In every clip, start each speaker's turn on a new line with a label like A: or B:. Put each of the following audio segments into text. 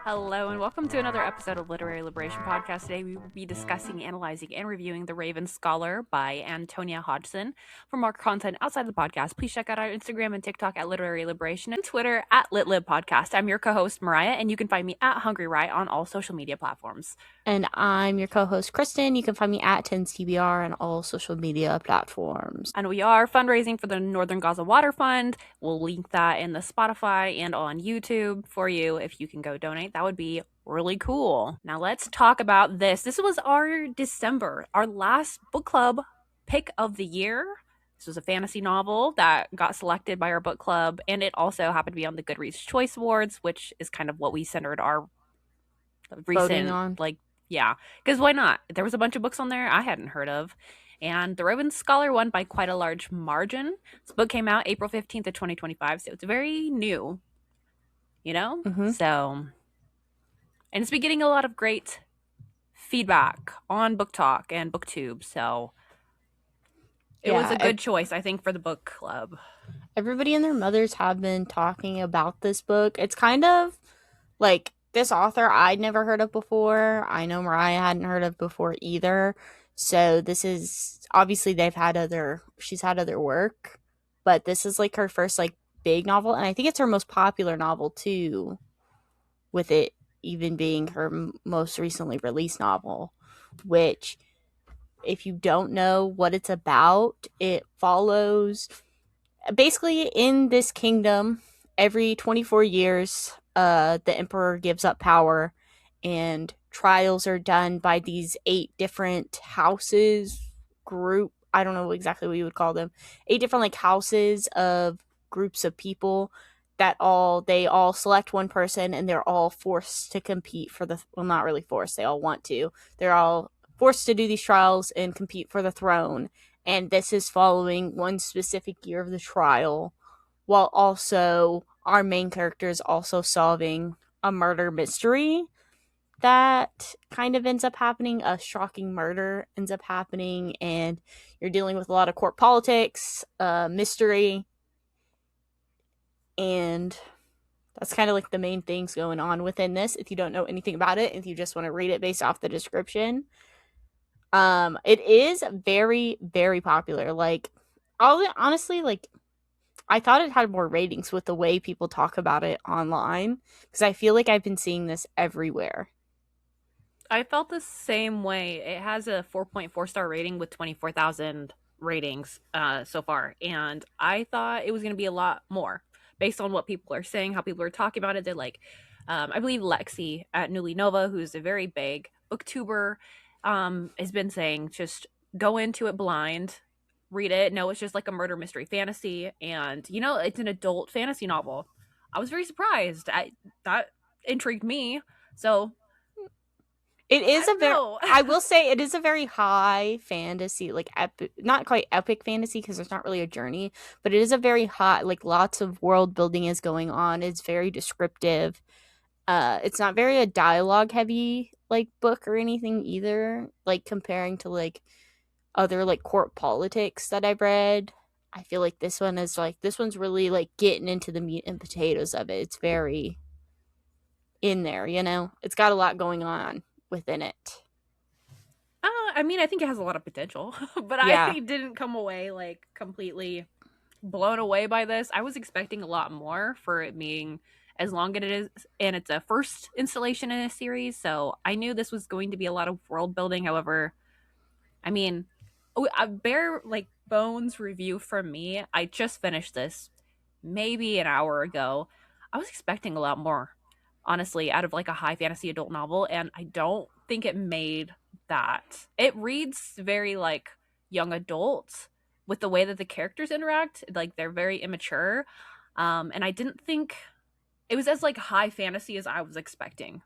A: Hello, and welcome to another episode of Literary Liberation Podcast. Today we will be discussing, analyzing, and reviewing The Raven Scholar by Antonia Hodgson. For more content outside the podcast, please check out our Instagram and TikTok at Literary Liberation and Twitter at LitLibPodcast. I'm your co-host, Mariah, and you can find me at Hungry Riot on all social media platforms.
B: And I'm your co-host, Kristen. You can find me at TensTBR on all social media platforms.
A: And we are fundraising for the Northern Gaza Water Fund. We'll link that in the Spotify and on YouTube for you if you can go donate. That would be really cool. Now let's talk about this. This was our December, our last book club pick of the year. This was a fantasy novel that got selected by our book club, and it also happened to be on the Goodreads Choice Awards, which is kind of what we centered our
B: Voting
A: recent,
B: on.
A: yeah, because why not? There was a bunch of books on there I hadn't heard of. And The Raven Scholar won by quite a large margin. This book came out April 15th of 2025, so it's very new, you know?
B: Mhm.
A: So, and it's been getting a lot of great feedback on Book Talk and BookTube, so it was a good choice, I think, for the book club.
B: Everybody and their mothers have been talking about this book. It's kind of like this author I'd never heard of before. I know Mariah hadn't heard of before either. So this is obviously she's had other work, but this is like her first like big novel, and I think it's her most popular novel too, with it even being her most recently released novel, which if you don't know what it's about, it follows basically in this kingdom every 24 years the emperor gives up power and trials are done by these 8 different I don't know exactly what you would call them, 8 different like houses of groups of people that they all select one person, and they're all forced to compete for not really forced, they all want to, they're all forced to do these trials and compete for the throne. And this is following one specific year of the trial, while also our main character is also solving a murder mystery that kind of ends up happening. A shocking murder ends up happening, and you're dealing with a lot of court politics, mystery, and that's kind of like the main things going on within this. If you don't know anything about it, if you just want to read it based off the description, it is very, very popular. Like, honestly, like, I thought it had more ratings with the way people talk about it online, because I feel like I've been seeing this everywhere.
A: I felt the same way. It has a 4.4 star rating with 24,000 ratings so far, and I thought it was going to be a lot more based on what people are saying, how people are talking about it. They're like, I believe Lexi at Newly Nova, who's a very big booktuber, has been saying just go into it blind, read it. No, it's just like a murder mystery fantasy, and it's an adult fantasy novel. I was very surprised. That intrigued me. So
B: it is I will say it is a very high fantasy, like not quite epic fantasy, because there's not really a journey, but it is a very high, like lots of world building is going on. It's very descriptive. It's not very a dialogue heavy like book or anything either, like comparing to like other like court politics that I've read. I feel like this one's really like getting into the meat and potatoes of it. It's very in there, it's got a lot going on within it.
A: I mean, I think it has a lot of potential, but
B: Yeah.
A: I didn't come away like completely blown away by this. I was expecting a lot more for it being as long as it is, and it's a first installation in a series, so I knew this was going to be a lot of world building. However, I mean, a bare like bones review from me. I just finished this maybe an hour ago. I was expecting a lot more, honestly, out of like a high fantasy adult novel, and I don't think it made that. It reads very like young adult with the way that the characters interact, like they're very immature. And I didn't think it was as like high fantasy as I was expecting.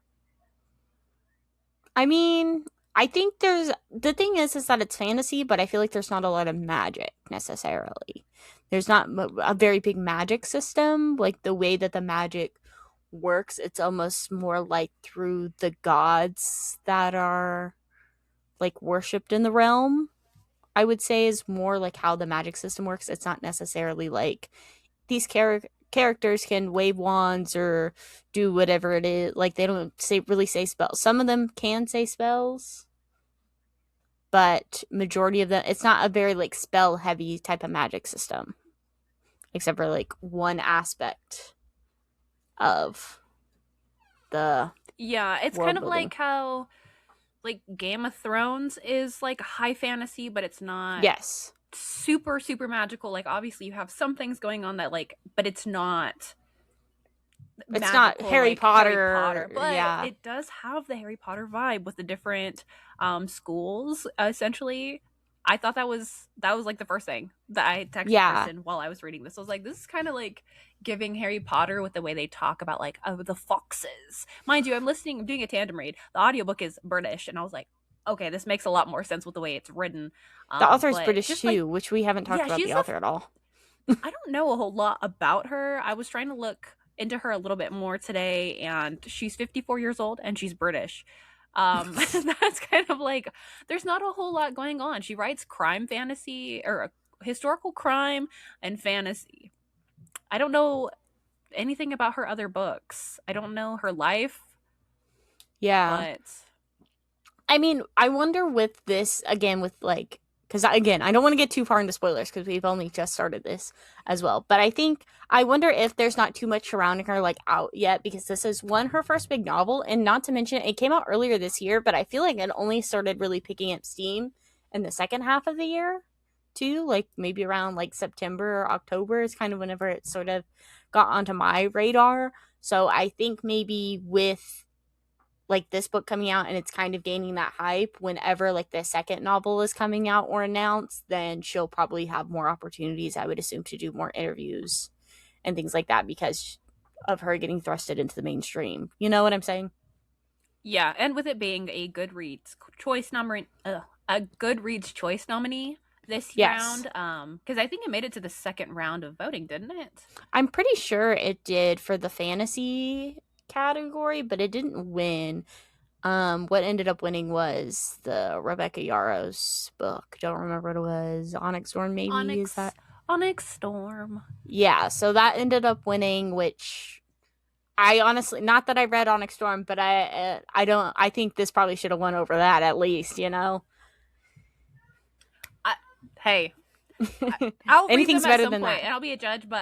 B: I mean, I think the thing is that it's fantasy, but I feel like there's not a lot of magic necessarily. There's not a very big magic system, like the way that the magic works. It's almost more like through the gods that are like worshipped in the realm. I would say, is more like how the magic system works. It's not necessarily like these characters can wave wands or do whatever it is. Like they don't really say spells. Some of them can say spells, but majority of them, it's not a very like spell heavy type of magic system, except for like one aspect of the
A: Yeah, it's kind
B: world
A: of
B: building.
A: like how like Game of Thrones is like high fantasy, but it's not
B: Yes.
A: super super magical. Like obviously you have some things going on that like, but it's not
B: It's not
A: magical
B: Harry
A: like Harry Potter,
B: Potter.
A: but
B: Yeah.
A: it does have the Harry Potter vibe with the different schools essentially. I thought that was like the first thing that I texted
B: Yeah.
A: Kristen while I was reading this. I was like, this is kind of like giving Harry Potter with the way they talk about like the foxes. Mind you, I'm doing a tandem read. The audiobook is British, and I was like, okay, this makes a lot more sense with the way it's written.
B: The author is
A: But
B: British
A: just like,
B: too, which we haven't talked
A: yeah,
B: about the author at all.
A: I don't know a whole lot about her. I was trying to look into her a little bit more today, and she's 54 years old and she's British. That's kind of like there's not a whole lot going on. She writes crime fantasy or historical crime and fantasy. I don't know anything about her other books. I don't know her life,
B: Yeah.
A: but
B: I mean, I wonder with this again, with like, because again, I don't want to get too far into spoilers because we've only just started this as well. But I wonder if there's not too much surrounding her like out yet because this is her first big novel, and not to mention it came out earlier this year, but I feel like it only started really picking up steam in the second half of the year, too. Like maybe around like September or October is kind of whenever it sort of got onto my radar. So I think maybe with like this book coming out and it's kind of gaining that hype, whenever like the second novel is coming out or announced, then she'll probably have more opportunities, I would assume, to do more interviews and things like that because of her getting thrusted into the mainstream. You know what I'm saying?
A: yeah, and with it being a Goodreads choice nominee this
B: Yes.
A: round, because I think it made it to the second round of voting, didn't it?
B: I'm pretty sure it did for the fantasy category, but it didn't win. What ended up winning was the Rebecca Yarros book. Don't remember what it was. Onyx Storm, maybe, is
A: Onyx
B: that?
A: Onyx Storm.
B: Yeah, so that ended up winning, which I honestly, not that I read Onyx Storm, but I don't. I think this probably should have won over that at least. You know,
A: Hey, I'll read them
B: anything's
A: at
B: better
A: some
B: than
A: point
B: that.
A: and I'll be a judge, but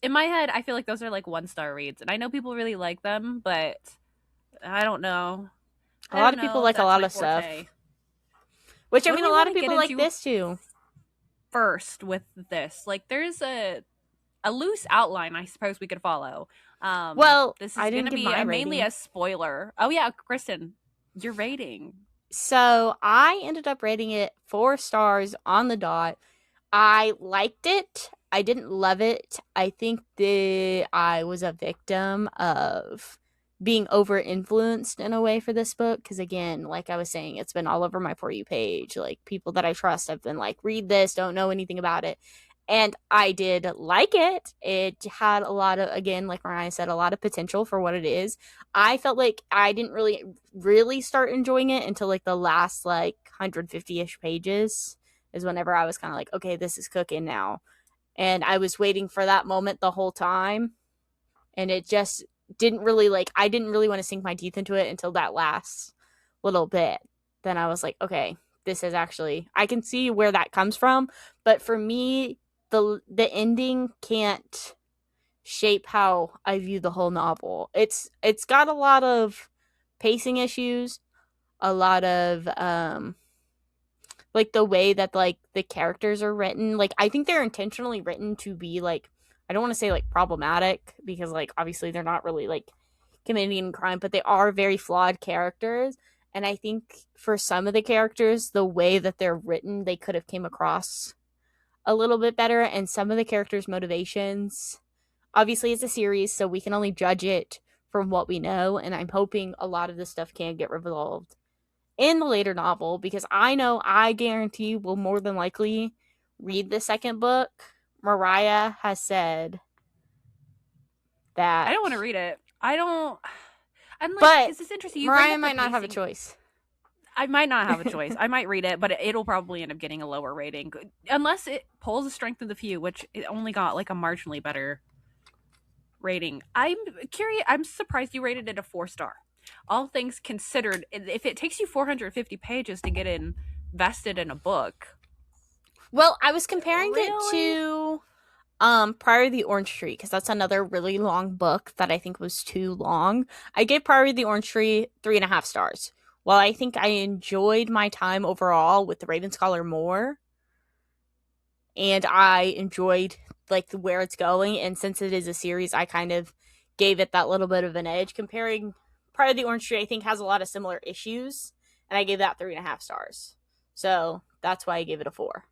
A: in my head, I feel like those are like 1-star reads. And I know people really like them, but I don't know.
B: A
A: I
B: lot
A: don't
B: of people
A: know if
B: like a
A: that's
B: lot
A: my
B: of stuff,
A: forte.
B: which I
A: What do
B: mean, a
A: we
B: lot
A: want
B: of
A: to get
B: people like
A: into
B: this too.
A: first with this? Like, there's a loose outline, I suppose we could follow.
B: Well,
A: This
B: I
A: is going
B: didn't
A: to
B: give
A: be
B: my
A: mainly
B: rating.
A: a spoiler. Oh, yeah, Kristen, your rating.
B: So I ended up rating it 4 stars on the dot. I liked it. I didn't love it. I think that I was a victim of being over influenced in a way for this book because again, like I was saying, it's been all over my For You page. Like people that I trust have been like, read this, don't know anything about it. And I did like it. It had a lot of, again, like Mariah said, a lot of potential for what it is. I felt like I didn't really start enjoying it until like the last like 150-ish pages is whenever I was kind of like, okay, this is cooking now. And I was waiting for that moment the whole time. And it just didn't really like, I didn't really want to sink my teeth into it until that last little bit. Then I was like, okay, this is actually, I can see where that comes from. But for me, the ending can't shape how I view the whole novel. It's got a lot of pacing issues, a lot of like the way that like the characters are written. Like I think they're intentionally written to be like, I don't want to say like problematic because like obviously they're not really like committing crime, but they are very flawed characters. And I think for some of the characters, the way that they're written, they could have came across a little bit better. And some of the characters' motivations, obviously it's a series, so we can only judge it from what we know. And I'm hoping a lot of this stuff can get resolved in the later novel because I know I guarantee will more than likely read the second book. Mariah has said
A: I
B: that,
A: don't want to read it. I don't. I'm like,
B: but
A: because it's interesting. You bring
B: Mariah
A: up the
B: might not have a
A: pacing.
B: choice.
A: I might not have a choice. I might read it, but it'll probably end up getting a lower rating unless it pulls the strength of the few, which it only got like a marginally better rating. I'm curious. I'm surprised you rated it a 4 star. All things considered, if it takes you 450 pages to get invested in a book,
B: Well, I was comparing it
A: really?
B: to Prior to the Orange Tree, because that's another really long book that I think was too long. I gave Prior to the Orange Tree 3.5 stars. While I think I enjoyed my time overall with the Raven Scholar more, and I enjoyed like where it's going, and since it is a series, I kind of gave it that little bit of an edge. Comparing Prior to the Orange Tree, I think has a lot of similar issues, and I gave that 3.5 stars. So that's why I gave it a 4.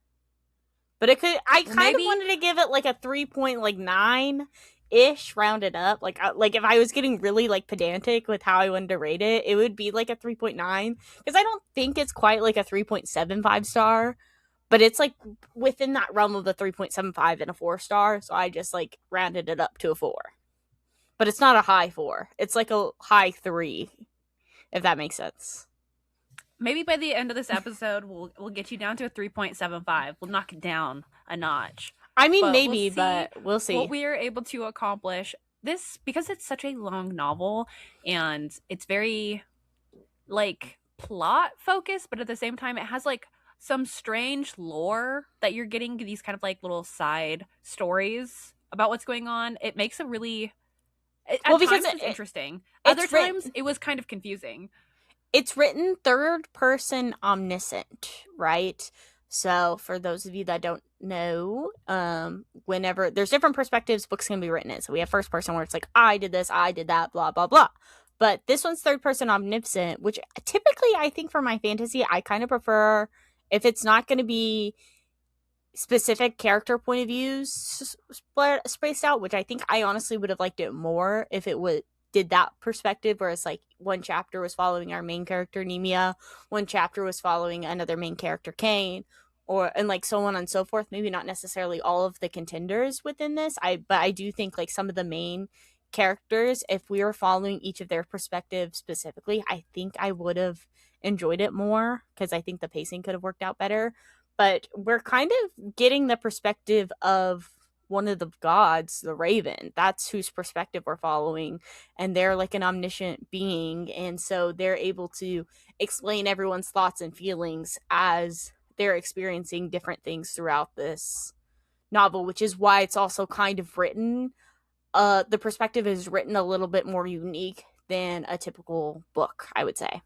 B: But it could. I
A: Well,
B: kind of
A: maybe
B: wanted to give it like a 3.9 ish, rounded up. Like if I was getting really like pedantic with how I wanted to rate it, it would be like a 3.9, because I don't think it's quite like a 3.75 star, but it's like within that realm of the 3.75 and a 4 star. So I just like rounded it up to a 4. But it's not a high 4. It's like a high 3, if that makes sense.
A: maybe by the end of this episode, we'll get you down to a 3.75. We'll knock it down a notch,
B: I mean,
A: but we'll
B: maybe,
A: see
B: but we'll
A: what
B: see.
A: we are able to accomplish. This because it's such a long novel and it's very like plot focused, but at the same time, it has like some strange lore that you're getting these kind of like little side stories about what's going on. It makes a really
B: Well,
A: at
B: because
A: times it's interesting. Other
B: it's
A: times
B: written
A: it was kind of confusing.
B: it's written third person omniscient, right? So for those of you that don't know, whenever there's different perspectives books can be written in. So we have first person where it's like, I did this, I did that, blah blah blah. But this one's third person omniscient, which typically I think for my fantasy I kind of prefer if it's not going to be specific character point of views spaced out, which I think I honestly would have liked it more if it would did that perspective, where it's like one chapter was following our main character Nemia, one chapter was following another main character Kane, or and like so on and so forth. Maybe not necessarily all of the contenders within this. But I do think like some of the main characters, if we were following each of their perspectives specifically, I think I would have enjoyed it more, because I think the pacing could have worked out better. But we're kind of getting the perspective of one of the gods, the Raven. That's whose perspective we're following. And they're like an omniscient being. And so they're able to explain everyone's thoughts and feelings as they're experiencing different things throughout this novel, which is why it's also kind of written. The perspective is written a little bit more unique than a typical book, I would say.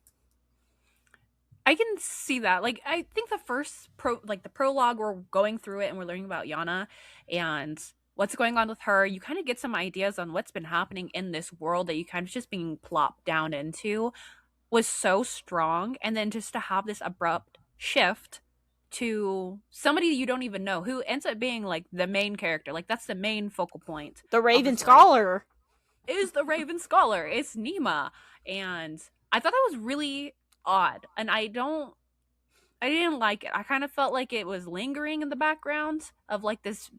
A: I can see that. Like, I think the first like the prologue, we're going through it and we're learning about Yana and what's going on with her. You kind of get some ideas on what's been happening in this world that you kind of just being plopped down into was so strong. And then just to have this abrupt shift to somebody you don't even know who ends up being like the main character. Like, that's the main focal point
B: The
A: of the
B: Raven
A: story.
B: Scholar.
A: Is the Raven Scholar. It's Nima. And I thought that was really odd. And I didn't like it. I kind of felt like it was lingering in the background of like this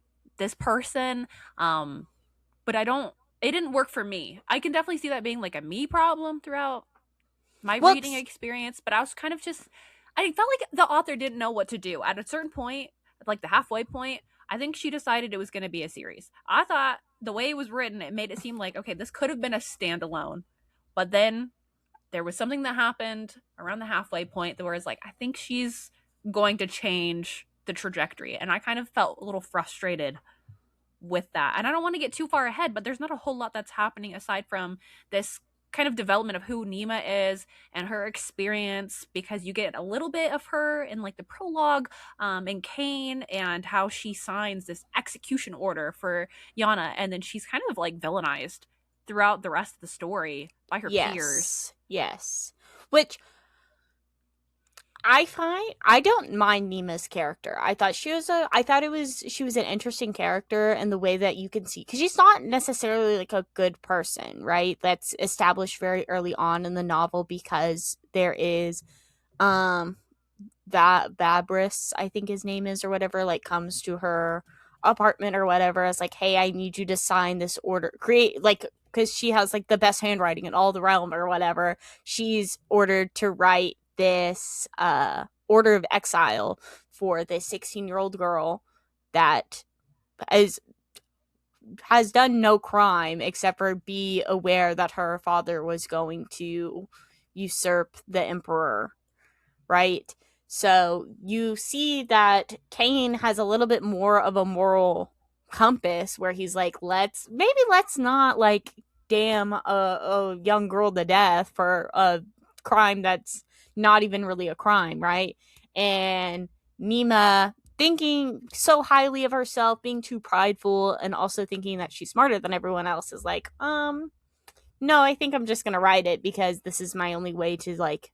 A: person. But I don't it didn't work for me. I can definitely see that being like a me problem throughout my
B: Well,
A: reading experience, but I was kind of just I felt like the author didn't know what to do. At a certain point, like the halfway point, I think she decided it was going to be a series. I thought the way it was written, it made it seem like okay, this could have been a standalone. But then there was something that happened around the halfway point where it's like, I think she's going to change the trajectory. And I kind of felt a little frustrated with that. And I don't want to get too far ahead, but there's not a whole lot that's happening aside from this kind of development of who Nima is and her experience, because you get a little bit of her in like the prologue in Kane and how she signs this execution order for Yana, and then she's kind of like villainized throughout the rest of the story by her peers.
B: yes. Yes. Which I find I don't mind Nima's character. I thought it was she was an interesting character in the way that you can see, cuz she's not necessarily like a good person, right? That's established very early on in the novel, because there is um that Babris, I think his name is, or whatever, like comes to her apartment or whatever, as like, hey, I need you to sign this order, create like, because she has like the best handwriting in all the realm or whatever. She's ordered to write this order of exile for this 16-year-old girl that is has done no crime except for be aware that her father was going to usurp the emperor, right? So you see that Cain has a little bit more of a moral compass where he's like, let's not like damn a young girl to death for a crime that's not even really a crime, right? And Nima thinking so highly of herself, being too prideful, and also thinking that she's smarter than everyone else is like, no, I think I'm just gonna write it because this is my only way to like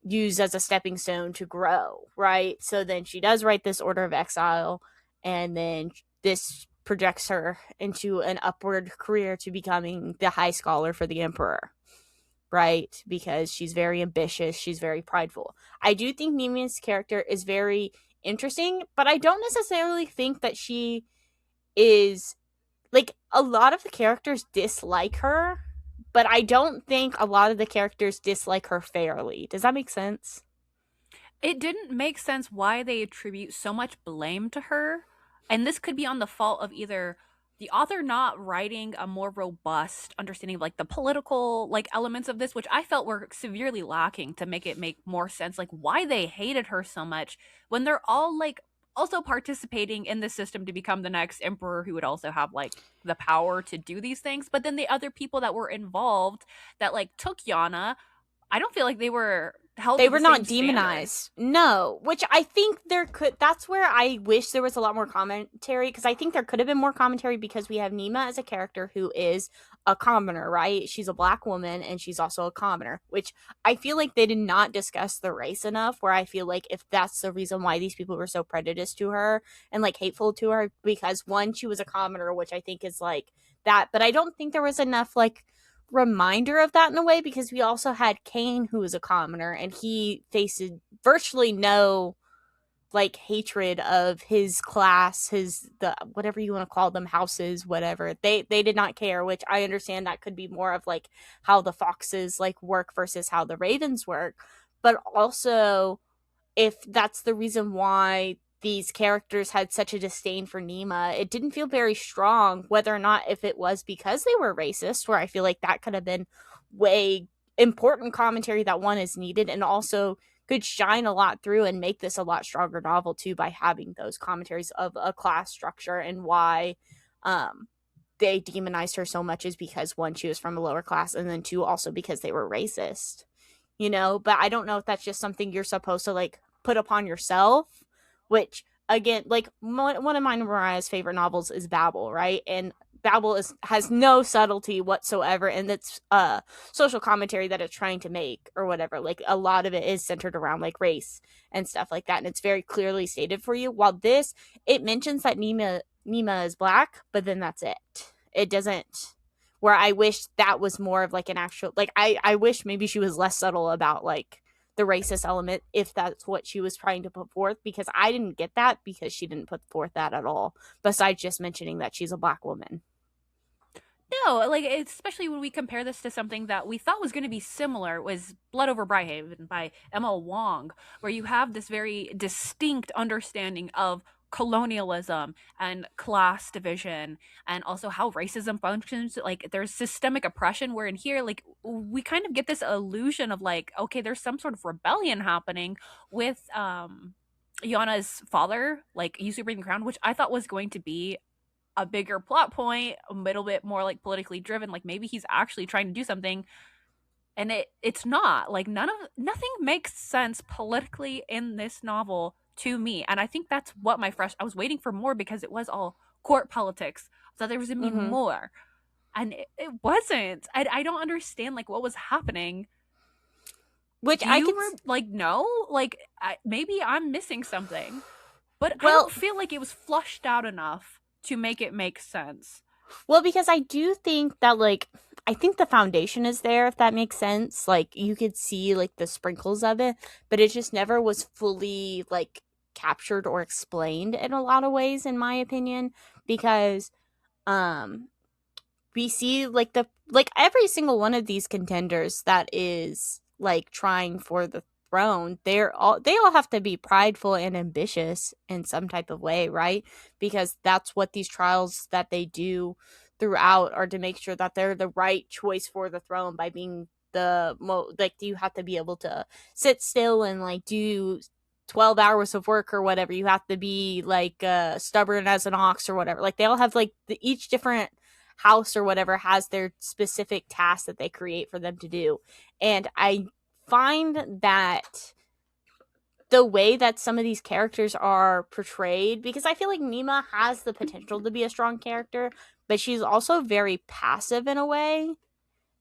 B: use as a stepping stone to grow, right? So then she does write this Order of Exile, and then this projects her into an upward career to becoming the High Scholar for the Emperor, right? Because she's very ambitious, she's very prideful. I do think Mimi's character is very interesting, but I don't necessarily think that she is like a lot of the characters dislike her, but I don't think a lot of the characters dislike her fairly. Does that make sense?
A: It didn't make sense why they attribute so much blame to her. And this could be on the fault of either the author not writing a more robust understanding of like the political like elements of this, which I felt were severely lacking to make it make more sense, like why they hated her so much when they're all like also participating in the system to become the next emperor who would also have like the power to do these things. But then the other people that were involved that like took Yana, I don't feel like they were held
B: They
A: to
B: were
A: the
B: not
A: same standard.
B: demonized. No, which I think there could. That's where I wish there was a lot more commentary because I think there could have been more commentary because we have Nima as a character who is a commoner, right? She's a black woman and she's also a commoner, which I feel like they did not discuss the race enough. Where I feel like if that's the reason why these people were so prejudiced to her and like hateful to her, because one, she was a commoner, which I think is like that, but I don't think there was enough like reminder of that in a way because we also had Cain who was a commoner and he faced virtually no like hatred of his class, his the whatever you want to call them, houses, whatever. They did not care, which I understand that could be more of like how the foxes like work versus how the ravens work. But also if that's the reason why these characters had such a disdain for Nima, it didn't feel very strong, whether or not if it was because they were racist, where I feel like that could have been way important commentary that one is needed and also could shine a lot through and make this a lot stronger novel too by having those commentaries of a class structure and why um they demonized her so much is because one, she was from a lower class, and then two, also because they were racist, you know. But I don't know if that's just something you're supposed to like put upon yourself, which again, like one of mine Mariah's favorite novels is Babel, right? And Babel is has no subtlety whatsoever in its social commentary that it's trying to make or whatever. Like a lot of it is centered around like race and stuff like that, and it's very clearly stated for you. While this, it mentions that Nima is black, but then that's it. It doesn't, where I wish that was more of like an actual like I wish maybe she was less subtle about like the racist element if that's what she was trying to put forth, because I didn't get that because she didn't put forth that at all, besides just mentioning that she's a black woman.
A: No, like especially when we compare this to something that we thought was going to be similar was Blood Over Brighhaven by Emma Wong, where you have this very distinct understanding of colonialism and class division and also how racism functions. Like there's systemic oppression, where in here like we kind of get this illusion of like, okay, there's some sort of rebellion happening with Yana's father like usurping the crown, which I thought was going to be a bigger plot point, a little bit more like politically driven, like maybe he's actually trying to do something, and it's not. Like nothing makes sense politically in this novel to me. And I think that's what my fresh I was waiting for more because it was all court politics. So there was gonna be
B: Mm-hmm.
A: more. And it wasn't. I don't understand like what was happening.
B: Which
A: Do
B: I
A: you
B: could,
A: like know? Like maybe I'm missing something, but I
B: well,
A: don't feel like it was flushed out enough to make it make sense.
B: well, because I do think that like I think the foundation is there, if that makes sense. Like you could see like the sprinkles of it, but it just never was fully like captured or explained in a lot of ways, in my opinion. Because um we see like every single one of these contenders that is like trying for the throne, they all have to be prideful and ambitious in some type of way, right? Because that's what these trials that they do throughout are, to make sure that they're the right choice for the throne by being like, you have to be able to sit still and like do 12 hours of work or whatever. You have to be like stubborn as an ox or whatever. Like, they all have like each different house or whatever has their specific tasks that they create for them to do. And I find that the way that some of these characters are portrayed, because I feel like Nima has the potential to be a strong character, but she's also very passive in a way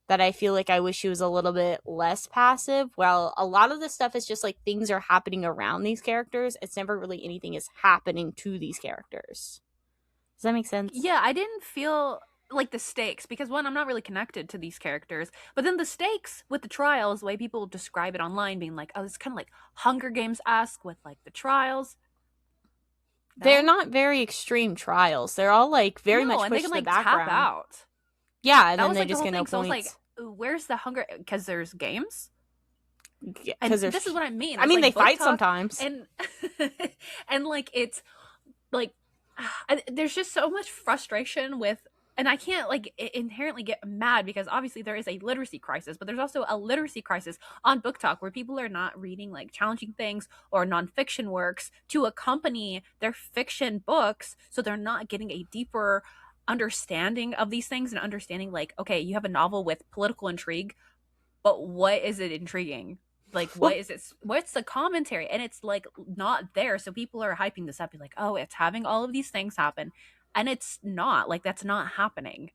B: that I feel like I wish she was a little bit less passive. Well, a lot of the stuff is just like things are happening around these characters. It's never really anything is happening to these characters. Does that make sense?
A: Yeah, I didn't feel like the stakes because one, I'm not really connected to these characters, but then the stakes with the trials, the way people describe it online, being like, oh, it's kind of like Hunger Games-esque with like the trials.
B: They're
A: No,
B: not very extreme trials. They're all like very
A: no,
B: much
A: and they
B: pushed
A: can
B: to the
A: like tap
B: background.
A: out.
B: Yeah, and
A: That
B: then
A: was
B: they
A: like the
B: just
A: whole
B: get no
A: thing. So I was like,
B: points
A: where's the hunger? Because there's games,
B: because
A: and
B: there's.
A: this is what I mean.
B: I
A: It's
B: mean, they
A: like book
B: fight
A: talk,
B: sometimes.
A: and and like it's like there's just so much frustration with, and I can't like inherently get mad because obviously there is a literacy crisis, but there's also a literacy crisis on book talk where people are not reading like challenging things or nonfiction works to accompany their fiction books, so they're not getting a deeper understanding of these things and understanding like, okay, you have a novel with political intrigue, but what is it intriguing? Like,
B: Well,
A: what is it? What's the commentary? And it's like not there. So people are hyping this up, be like, oh, it's having all of these things happen. And it's not. Like, that's not happening.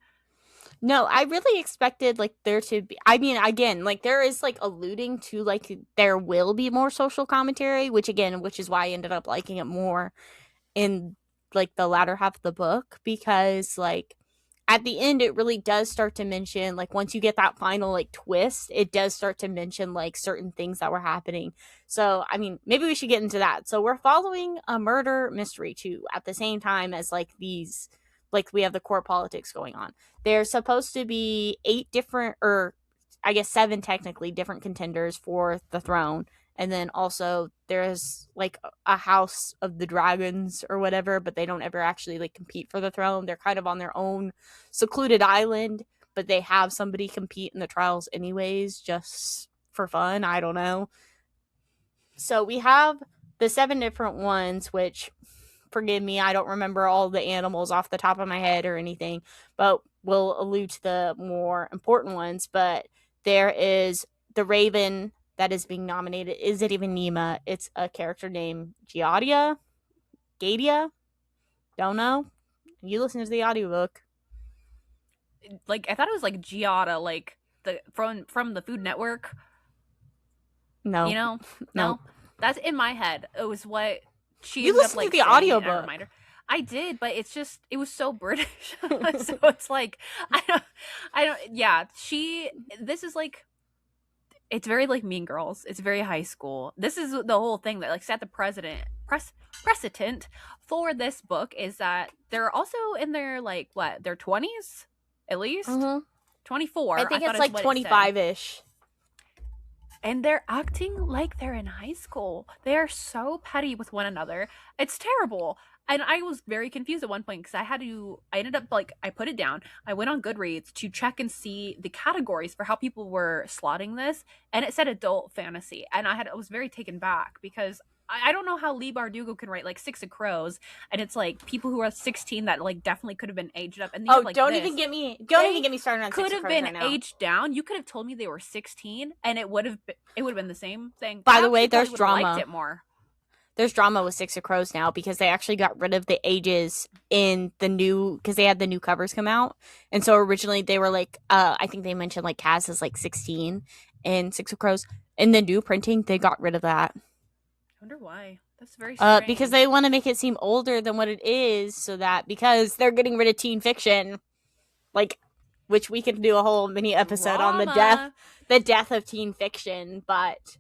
B: no, I really expected like there to be. I mean, again, like there is like alluding to like there will be more social commentary, which is why I ended up liking it more in like the latter half of the book, because like at the end it really does start to mention, like once you get that final like twist, it does start to mention like certain things that were happening. So I mean, maybe we should get into that. So we're following a murder mystery too at the same time as like these, like we have the court politics going on. There's supposed to be 8 different, or I guess 7 technically different contenders for the throne. And then also there's like a house of the dragons or whatever, but they don't ever actually like compete for the throne. They're kind of on their own secluded island, but they have somebody compete in the trials anyways, just for fun. I don't know. So we have the 7 different ones, which, forgive me, I don't remember all the animals off the top of my head or anything, but we'll allude to the more important ones. But there is the raven that is being nominated. Is it even Nima? It's a character named Giadia? Gadia? Don't know. You listen to the audiobook.
A: Like, I thought it was like Giada, like the from the Food Network.
B: No.
A: You know?
B: No.
A: No, that's in my head. It was what she
B: You
A: ended up
B: listen to
A: like
B: the
A: saying in a
B: audiobook.
A: reminder. I did, but it's just it was so British. So it's like I don't yeah, this is like it's very like Mean Girls. It's very high school. This is the whole thing that like set the precedent for this book is that they're also in their like what, their 20s at least.
B: Mm-hmm.
A: 24,
B: I
A: I
B: think
A: thought
B: it's
A: is
B: like
A: what it said.
B: 25 ish.
A: And they're acting like they're in high school. They are so petty with one another. It's terrible. And I was very confused at one point because I ended up like, I put it down. I went on Goodreads to check and see the categories for how people were slotting this. And it said adult fantasy. And I was very taken back because I don't know how Lee Bardugo can write like Six of Crows. And it's like people who are 16 that like definitely could have been aged up. And you
B: Oh,
A: have like
B: don't
A: this.
B: even get me started on
A: Could
B: Six of
A: have
B: Crows
A: been
B: right now.
A: aged down. You could have told me they were 16 and it would have been the same thing.
B: By
A: I
B: the way,
A: actually probably
B: there's
A: would have liked
B: drama.
A: it more.
B: There's drama with Six of Crows now because they actually got rid of the ages in the new, because they had the new covers come out. And so originally they were like, I think they mentioned like Kaz is like 16 in Six of Crows. In the new printing, they got rid of that.
A: I wonder why. That's very strange.
B: Because they want to make it seem older than what it is, so that because they're getting rid of teen fiction, like, which we can do a whole mini episode on the death of teen fiction, but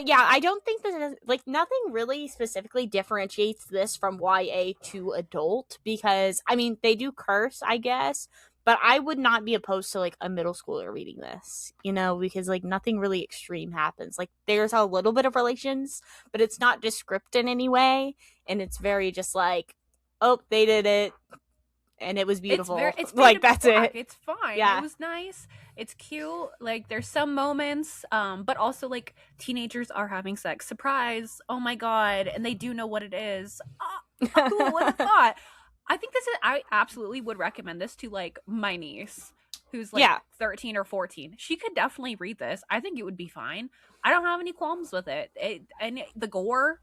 B: yeah, I don't think that like nothing really specifically differentiates this from YA to adult, because I mean they do curse, I guess, But I would not be opposed to like a middle schooler reading this, because like nothing really extreme happens. Like there's a little bit of relations, but it's not descript in any way, and it's very just like, oh, they did it and it was beautiful.
A: It's
B: Like
A: faded
B: that's
A: black.
B: it.
A: It's fine. It
B: Yeah.
A: was nice. It's cute. Like there's some moments, but also like teenagers are having sex. Surprise! Oh my god! And they do know what it is. Who would have thought? I think this is. I absolutely would recommend this to like my niece, who's like
B: Yeah,
A: 13 or 14. She could definitely read this. I think it would be fine. I don't have any qualms with it. The gore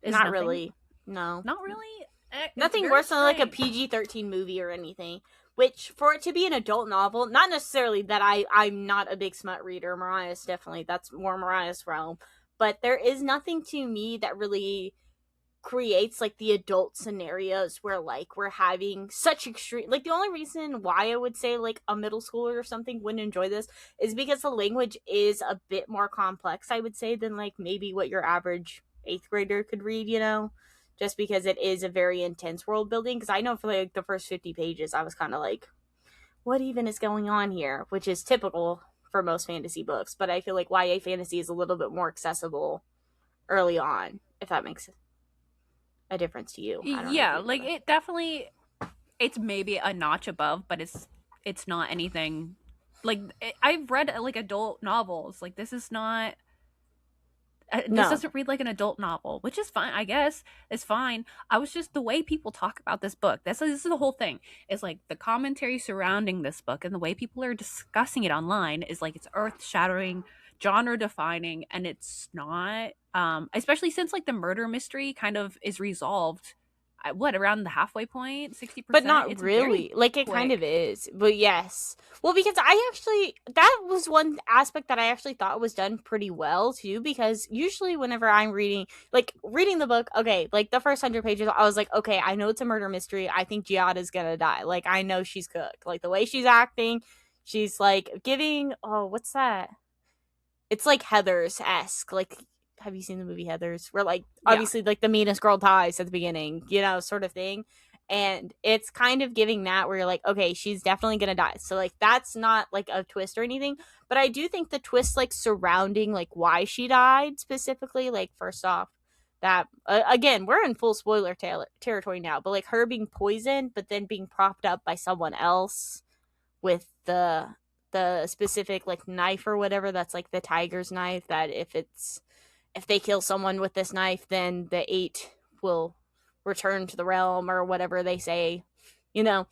A: is
B: not
A: nothing.
B: really. No.
A: Not really. It's
B: Nothing
A: very
B: worse than like a
A: strange.
B: PG-13 movie or anything. Which, for it to be an adult novel, not necessarily that I'm not a big smut reader. Mariah's definitely, that's more Mariah's realm. But there is nothing to me that really creates like the adult scenarios where like we're having such extreme, like the only reason why I would say like a middle schooler or something wouldn't enjoy this is because the language is a bit more complex, I would say, than like maybe what your average eighth grader could read, just because it is a very intense world building. Because I know for like the first 50 pages I was kind of like, what even is going on here, which is typical for most fantasy books. But I feel like YA fantasy is a little bit more accessible early on, if that makes a difference to you. I don't know if
A: Yeah,
B: you know
A: like
B: that.
A: it definitely, it's maybe a notch above, but it's not anything like I've read like adult novels. Like this is not, this
B: No.
A: doesn't read like an adult novel, which is fine, I guess. It's fine. I was just, the way people talk about this book. This is the whole thing. It's like the commentary surrounding this book and the way people are discussing it online is like it's earth-shattering, genre-defining, and it's not. Especially since like the murder mystery kind of is resolved. What, around the halfway point,
B: But
A: 60%?
B: not
A: It's very
B: really. Like it kind of
A: quick.
B: is. But yes. Well, because I actually, that was one aspect that I actually thought was done pretty well too. Because usually whenever I'm reading, like reading the book, okay, like the first 100 pages, I was like, okay, I know it's a murder mystery. I think Giada's gonna die. Like I know she's cooked. Like the way she's acting, she's like giving, oh, what's that? It's like Heather's esque. Like, have you seen the movie Heather's? Where like
A: Yeah.
B: obviously like the meanest girl dies at the beginning, sort of thing. And it's kind of giving that where you're like, okay, she's definitely gonna die. So like that's not like a twist or anything. But I do think the twist like surrounding like why she died specifically, like first off, that again we're in full spoiler territory now, but like her being poisoned, but then being propped up by someone else with the specific like knife or whatever that's like the tiger's knife, that if they kill someone with this knife then the eight will return to the realm or whatever they say, you know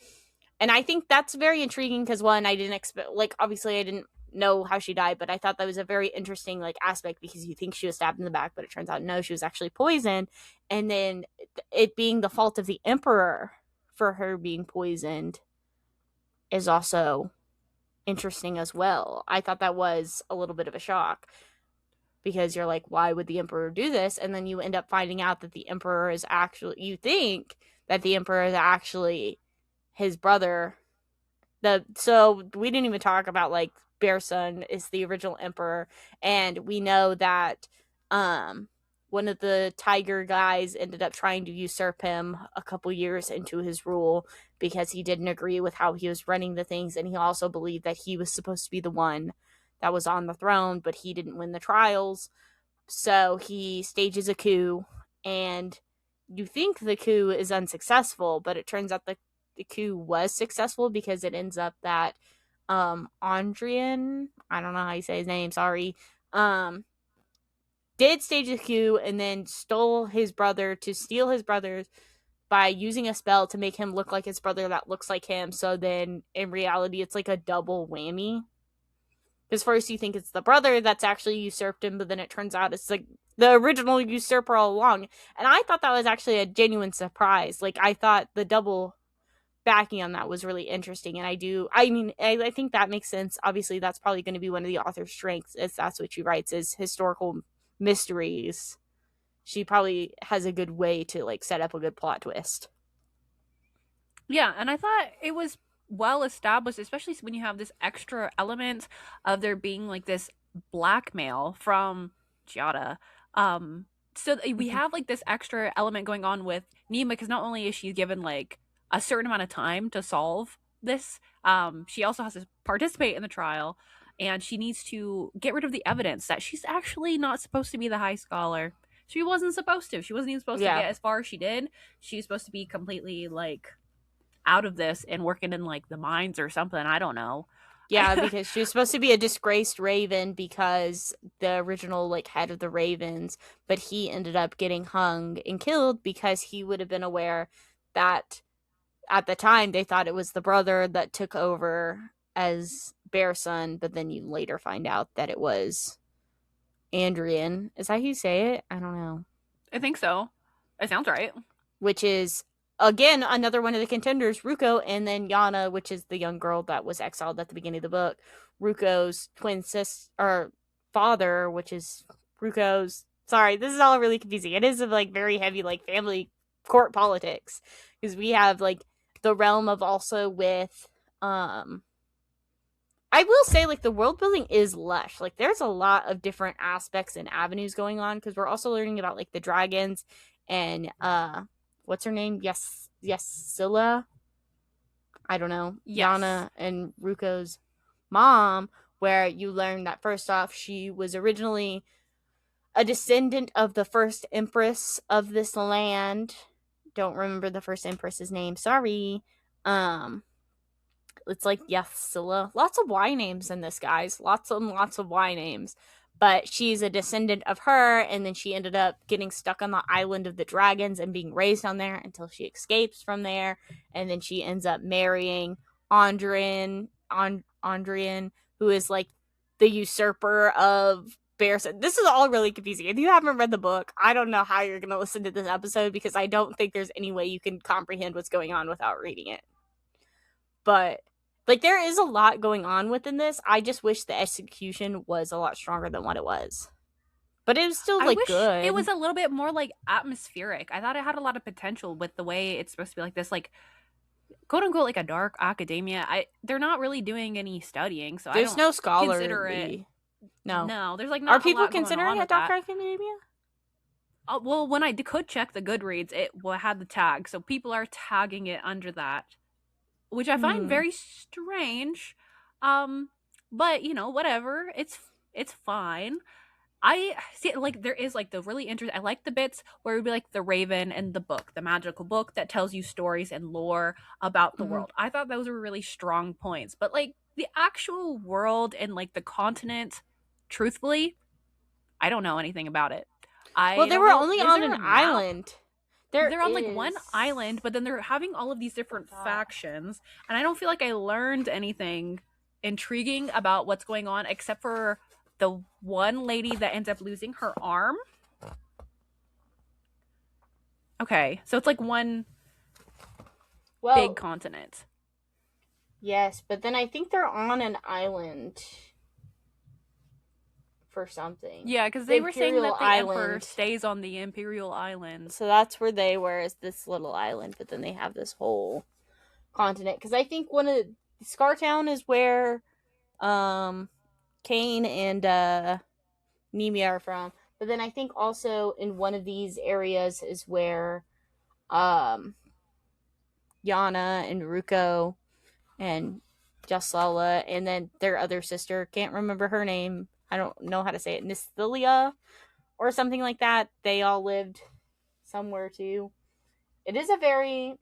B: and I think that's very intriguing because one, I didn't expect, like obviously I didn't know how she died, but I thought that was a very interesting like aspect because you think she was stabbed in the back, but it turns out no, she was actually poisoned. And then it being the fault of the emperor for her being poisoned is also interesting as well. I thought that was a little bit of a shock because you're like, why would the emperor do this? And then you end up finding out that the emperor is actually, you think that the emperor is actually his brother. So we didn't even talk about like Bear Sun is the original emperor, and we know that one of the tiger guys ended up trying to usurp him a couple years into his rule because he didn't agree with how he was running the things, and he also believed that he was supposed to be the one that was on the throne, but he didn't win the trials. So he stages a coup, and you think the coup is unsuccessful, but it turns out the coup was successful because it ends up that Andrian, I don't know how you say his name, sorry, did stage a coup and then stole his brother to steal his brother's by using a spell to make him look like his brother that looks like him. So then in reality, it's like a double whammy. Because first you think it's the brother that's actually usurped him, but then it turns out it's like the original usurper all along. And I thought that was actually a genuine surprise. Like I thought the double backing on that was really interesting. And I think that makes sense. Obviously, that's probably going to be one of the author's strengths, if that's what she writes, is historical mysteries. She probably has a good way to like set up a good plot twist.
A: Yeah, and I thought it was well established, especially when you have this extra element of there being like this blackmail from Giada. So we
B: Mm-hmm.
A: have like this extra element going on with Nima because not only is she given like a certain amount of time to solve this. She also has to participate in the trial, and she needs to get rid of the evidence that she's actually not supposed to be the high scholar. She wasn't supposed to. She wasn't even supposed to
B: Yeah.
A: get as far as she did. She was supposed to be completely like out of this and working in like the mines or something. I don't know.
B: Yeah, because she was supposed to be a disgraced Raven because the original like head of the Ravens, but he ended up getting hung and killed because he would have been aware that at the time they thought it was the brother that took over as Bear Son, but then you later find out that it was Andrian. Is that how you say it? I don't know.
A: I think so. It sounds right.
B: Which is again another one of the contenders, Ruko, and then Yana, which is the young girl that was exiled at the beginning of the book. Ruko's twin sister or father, which is Ruko's. Sorry, this is all really confusing. It is like very heavy, like family court politics, because we have like the realm of also with I will say like the world building is lush. Like there's a lot of different aspects and avenues going on because we're also learning about like the dragons and what's her name? Yes Scylla. I don't know.
A: Yes.
B: Yana and Ruko's mom, where you learn that first off she was originally a descendant of the first empress of this land. Don't remember the first empress's name. Sorry. Um it's like Yasila. Lots of Y names in this, guys. Lots and lots of Y names. But she's a descendant of her, and then she ended up getting stuck on the island of the dragons and being raised on there until she escapes from there. And then she ends up marrying Andrian, who is like the usurper of Bears. This is all really confusing. If you haven't read the book, I don't know how you're going to listen to this episode because I don't think there's any way you can comprehend what's going on without reading it. But like there is a lot going on within this. I just wish the execution was a lot stronger than what it was. But it was still
A: I
B: like
A: wish
B: good.
A: it was a little bit more like atmospheric. I thought it had a lot of potential with the way it's supposed to be like this, like quote unquote, like a dark academia. They're not really doing any studying, so
B: There's
A: I don't
B: no
A: consider it.
B: scholarly. No.
A: No, there's like
B: Are
A: not a
B: people
A: lot going
B: considering
A: on
B: it
A: with
B: dark
A: that.
B: academia?
A: Well, when I could check the Goodreads, it had the tag, so people are tagging it under that, which I find very strange. But you know, whatever. It's fine. I see, like, there is like the really interesting. I like the bits where it would be like the Raven and the book, the magical book that tells you stories and lore about the world. I thought those were really strong points, but like the actual world and like the continent, truthfully, I don't know anything about it.
B: Well,
A: I
B: they
A: don't
B: were
A: know.
B: only
A: Is
B: on
A: there
B: an
A: a map?
B: island. They're
A: On like one island, but then they're having all of these different factions, and I don't feel like I learned anything intriguing about what's going on except for the one lady that ends up losing her arm. Okay, so it's like one big continent.
B: Yes, but then I think they're on an island for something.
A: Yeah, because they were saying that the Emperor stays on the Imperial Island.
B: So that's where they were, is this little island, but then they have this whole continent. Because I think one of Scartown is where Kane and Nemia are from. But then I think also in one of these areas is where Yana and Ruko and Jaslala and then their other sister, can't remember her name. I don't know how to say it. Nisthilia or something like that. They all lived somewhere too. It is a very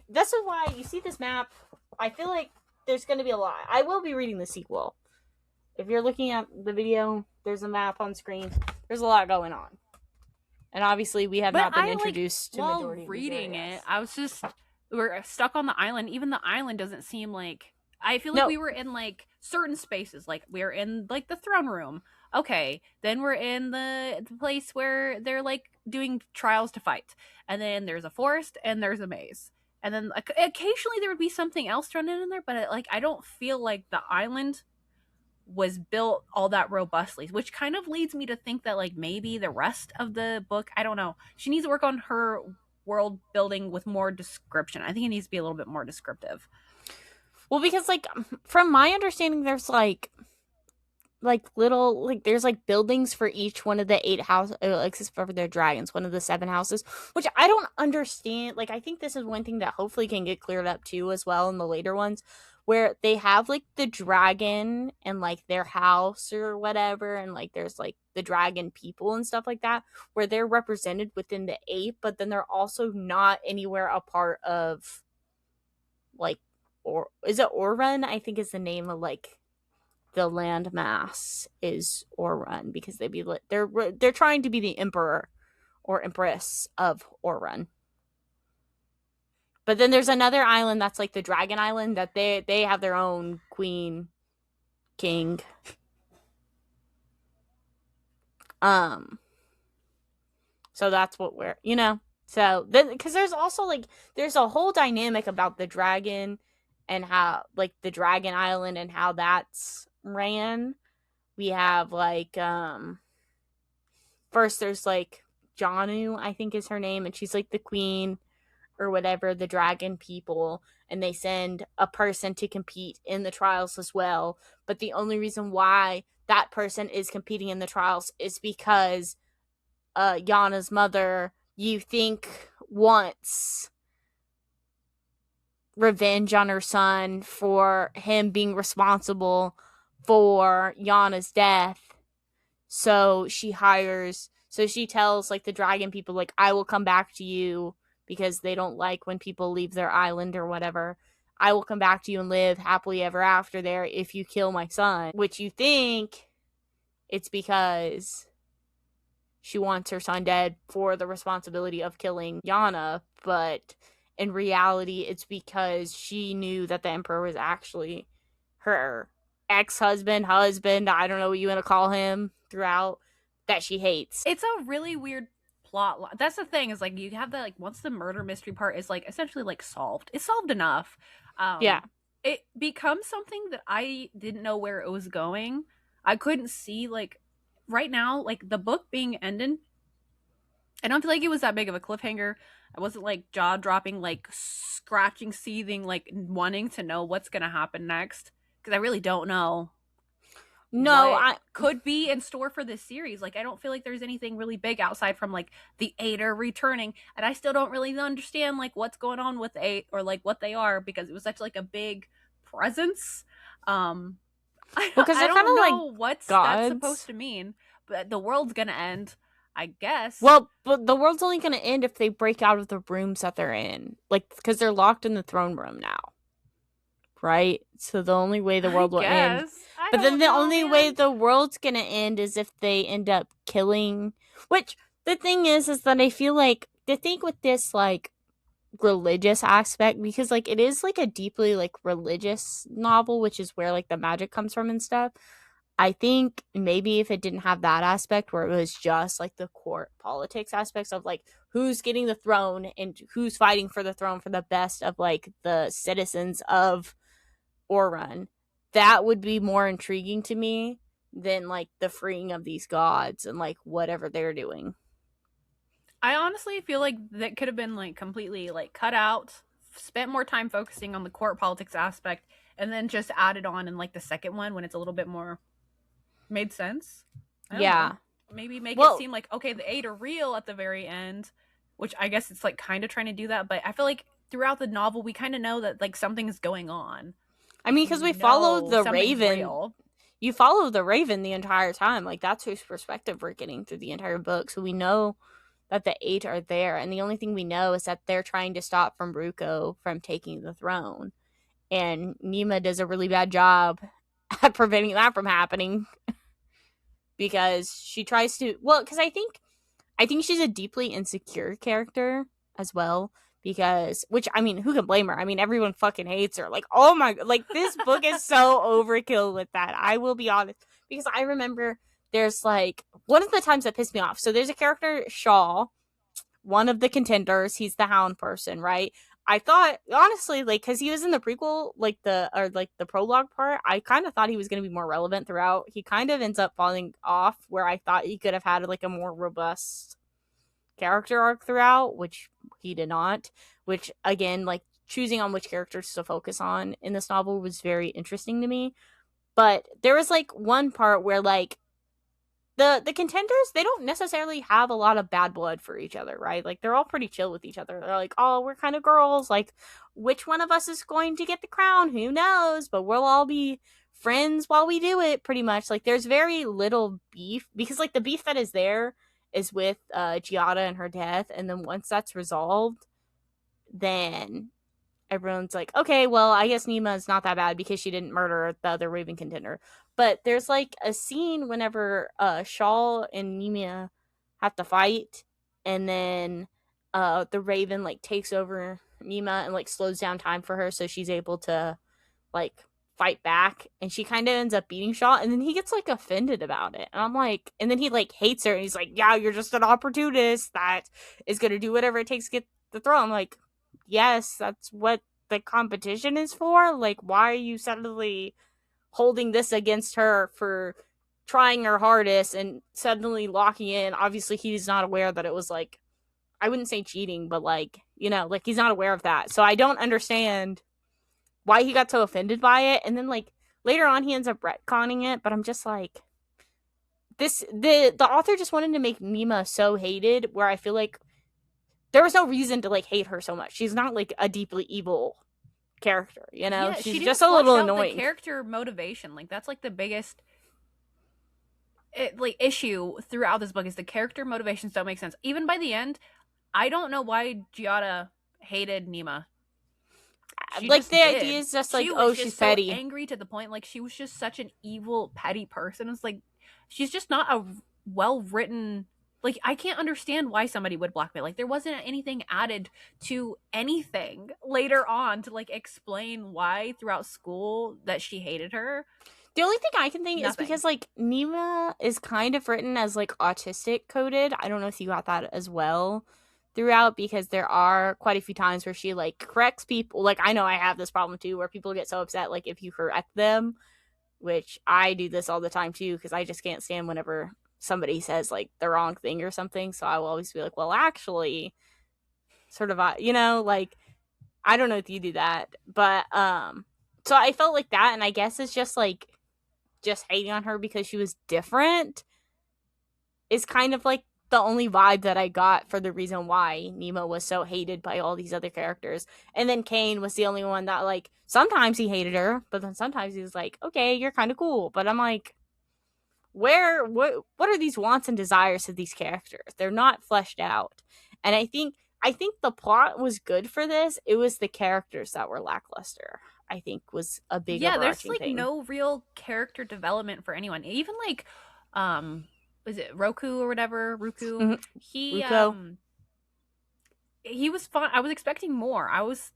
B: this is why you see this map. I feel like there's going to be a lot. I will be reading the sequel. If you're looking at the video, there's a map on screen. There's a lot going on. And obviously we have not been introduced to majority of these areas.
A: Reading it, I was just, we're stuck on the island. Even the island doesn't seem like, I feel like we were in like certain spaces. Like we're in like the throne room. Okay, then we're in the place where they're like doing trials to fight. And then there's a forest and there's a maze. And then occasionally there would be something else thrown in there, but I don't feel like the island was built all that robustly, which kind of leads me to think that like maybe the rest of the book, I don't know, she needs to work on her world building with more description. I think it needs to be a little bit more descriptive.
B: Well, because like from my understanding, there's like like little like there's like buildings for each one of the 8 houses, except for their dragons, one of the 7 houses, which I don't understand. Like I think this is one thing that hopefully can get cleared up too as well in the later ones, where they have like the dragon and like their house or whatever, and like there's like the dragon people and stuff like that, where they're represented within the 8, but then they're also not anywhere a part of like, or is it Orun? I think is the name of like the land mass is Orun, because they're trying to be the emperor or empress of Orun. But then there's another island that's like the Dragon Island that they have their own queen, king. So that's what we're, So then, because there's also like there's a whole dynamic about the dragon and how like the Dragon Island and how that's ran. We have like first there's like Janu, I think is her name, and she's like the queen or whatever, the dragon people, and they send a person to compete in the trials as well. But the only reason why that person is competing in the trials is because Yana's mother, you think, wants revenge on her son for him being responsible for Yana's death. So she tells like the dragon people, like, I will come back to you, because they don't like when people leave their island or whatever. I will come back to you and live happily ever after there if you kill my son. Which you think it's because she wants her son dead for the responsibility of killing Yana, but in reality it's because she knew that the emperor was actually her ex-husband, husband, I don't know what you want to call him, throughout, that she hates.
A: It's a really weird plot line. That's the thing, is like you have the like once the murder mystery part is like essentially like solved. It's solved enough.
B: Yeah.
A: It becomes something that I didn't know where it was going. I couldn't see like right now, like the book being ended. I don't feel like it was that big of a cliffhanger. I wasn't like jaw dropping, like scratching, seething, like wanting to know what's gonna happen next, because I really don't know
B: No,
A: what could be in store for this series. Like I don't feel like there's anything really big outside from like the 8 are returning, and I still don't really understand like what's going on with 8 or like what they are, because it was such like a big presence. I
B: well,
A: don't,
B: because
A: I
B: they're kind
A: don't
B: of
A: know
B: like
A: what's that's supposed
B: gods.
A: to mean, but the world's gonna end, I guess.
B: Well, but the world's only going to end if they break out of the rooms that they're in, like because they're locked in the throne room now, right? So the only way the
A: I
B: world will end,
A: guess. I
B: but then
A: don't
B: the
A: know,
B: only way
A: man.
B: the world's going to end is if they end up killing. Which the thing is that I feel like the thing with this like religious aspect, because like it is like a deeply like religious novel, which is where like the magic comes from and stuff. I think maybe if it didn't have that aspect where it was just like the court politics aspects of like who's getting the throne and who's fighting for the throne for the best of like the citizens of Orun, that would be more intriguing to me than like the freeing of these gods and like whatever they're doing.
A: I honestly feel like that could have been like completely like cut out, spent more time focusing on the court politics aspect, and then just added on in like the second one when it's a little bit more made sense. I don't know.
B: Yeah.
A: Maybe make it
B: Well,
A: seem like okay, the 8 are real at the very end, which I guess it's like kind of trying to do that, but I feel like throughout the novel we kind of know that like something's going on.
B: I
A: Like
B: mean, because
A: we
B: we follow
A: know
B: the
A: something's
B: Raven.
A: real.
B: You follow the Raven the entire time. Like, that's whose perspective we're getting through the entire book. So we know that the 8 are there. And the only thing we know is that they're trying to stop from Ruko from taking the throne. And Nima does a really bad job at preventing that from happening, because she tries to. Well, because I think she's a deeply insecure character as well. Because, which, I mean, who can blame her? I mean, everyone fucking hates her. Like, oh my, like, this book is so overkill with that. I will be honest. Because I remember there's like, one of the times that pissed me off. So there's a character, Shaw, one of the contenders. He's the hound person, right? I thought, honestly, like, because he was in the prequel, like the prologue part, I kind of thought he was going to be more relevant throughout. He kind of ends up falling off, where I thought he could have had like a more robust character arc throughout, which he did not. Which, again, like choosing on which characters to focus on in this novel was very interesting to me. But there was like one part where like the contenders, they don't necessarily have a lot of bad blood for each other, right? Like they're all pretty chill with each other. They're like, oh, we're kind of girls. Like, which one of us is going to get the crown? Who knows? But we'll all be friends while we do it, pretty much. Like there's very little beef because like the beef that is there is with Giada and her death, and then once that's resolved, then everyone's like, okay, well, I guess Nima is not that bad because she didn't murder the other Raven contender. But there's like a scene whenever Shawl and Nima have to fight, and then the Raven like takes over Nima and like slows down time for her so she's able to like fight back, and she kind of ends up beating Shaw, and then he gets like offended about it, and I'm like, and then he like hates her, and he's like, yeah, you're just an opportunist that is gonna do whatever it takes to get the throne. I'm like, yes, that's what the competition is for. Like, why are you suddenly holding this against her for trying her hardest and suddenly locking in? Obviously he's not aware that it was like, I wouldn't say cheating, but like, you know, like he's not aware of that. So I don't understand why he got so offended by it. And then like later on he ends up retconning it, but I'm just like, the author just wanted to make Nima so hated, where I feel like there was no reason to like hate her so much. She's not like a deeply evil character, you know?
A: Yeah, she
B: She's
A: didn't
B: just a
A: flesh
B: little
A: out
B: annoying.
A: the character motivation. Like that's like the biggest issue throughout this book is the character motivations don't make sense. Even by the end, I don't know why Giada hated Nima. She
B: Like
A: just
B: the idea
A: did.
B: is just like,
A: She was
B: oh,
A: just
B: she's
A: so
B: petty.
A: angry to the point like she was just such an evil, petty person. It's like she's just not a well written. Like I can't understand why somebody would blackmail. Like there wasn't anything added to anything later on to like explain why throughout school that she hated her.
B: The only thing I can think is
A: Nothing.
B: because like Nima is kind of written as like autistic coded. I don't know if you got that as well throughout, because there are quite a few times where she like corrects people. Like I know I have this problem too, where people get so upset like if you correct them, which I do this all the time too, because I just can't stand whenever somebody says like the wrong thing or something. So I will always be like, well, actually, sort of, you know, like I don't know if you do that, but so I felt like that, and I guess it's just hating on her because she was different is kind of like the only vibe that I got for the reason why Nemo was so hated by all these other characters. And then Kane was the only one that like sometimes he hated her, but then sometimes he was like, okay, you're kind of cool. But I'm like, what are these wants and desires of these characters? They're not fleshed out. And I think the plot was good for this. It was the characters that were lackluster. I think was a big
A: Yeah, there's
B: overarching
A: like
B: thing.
A: no real character development for anyone. Even like was it Roku or whatever? Ruku.
B: Mm-hmm.
A: He
B: Ruko.
A: he was fun. I was expecting more. I was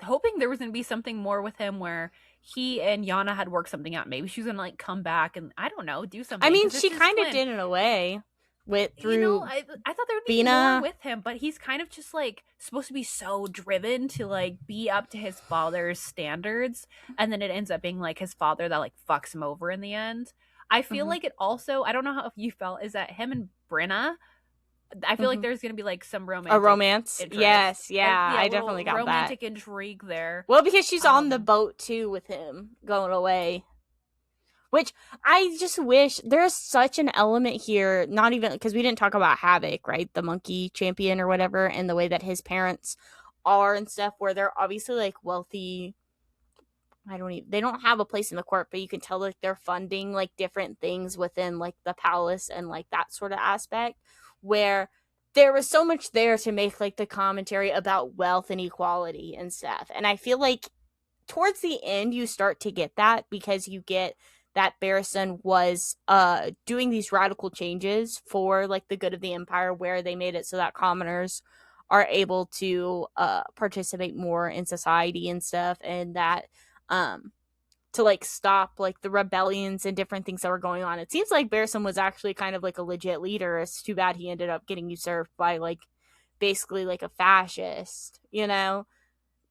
A: hoping there was going to be something more with him where he and Yana had worked something out. Maybe she was going to like come back and I don't know, do
B: I
A: something
B: mean,
A: because it's
B: she
A: his
B: kind of
A: twin.
B: did in a way with
A: You know,
B: through
A: I thought there would be more
B: Bina.
A: with him, but he's kind of just like supposed to be so driven to like be up to his father's standards, and then it ends up being like his father that like fucks him over in the end. I feel
B: Mm-hmm.
A: like it also, I don't know how if you felt, is that him and Brenna, I feel like
B: Mm-hmm.
A: there's gonna be like some
B: A
A: romantic
B: romance.
A: interest.
B: Yes,
A: And
B: yeah,
A: yeah,
B: I
A: a
B: definitely
A: little
B: got that.
A: romantic intrigue there.
B: Well, because she's on the
A: Um
B: boat too with him going away. Which I just wish there's such an element here, not even because we didn't talk about Havoc, right? The monkey champion or whatever, and the way that his parents are and stuff, where they're obviously like wealthy. They don't have a place in the court, but you can tell like they're funding like different things within like the palace and like that sort of aspect, where there was so much there to make like the commentary about wealth and equality and stuff. And I feel like towards the end you start to get that, because you get that Barristan was doing these radical changes for like the good of the empire, where they made it so that commoners are able to participate more in society and stuff, and that um to like stop like the rebellions and different things that were going on. It seems like Barristan was actually kind of like a legit leader. It's too bad he ended up getting usurped by like basically like a fascist, you know,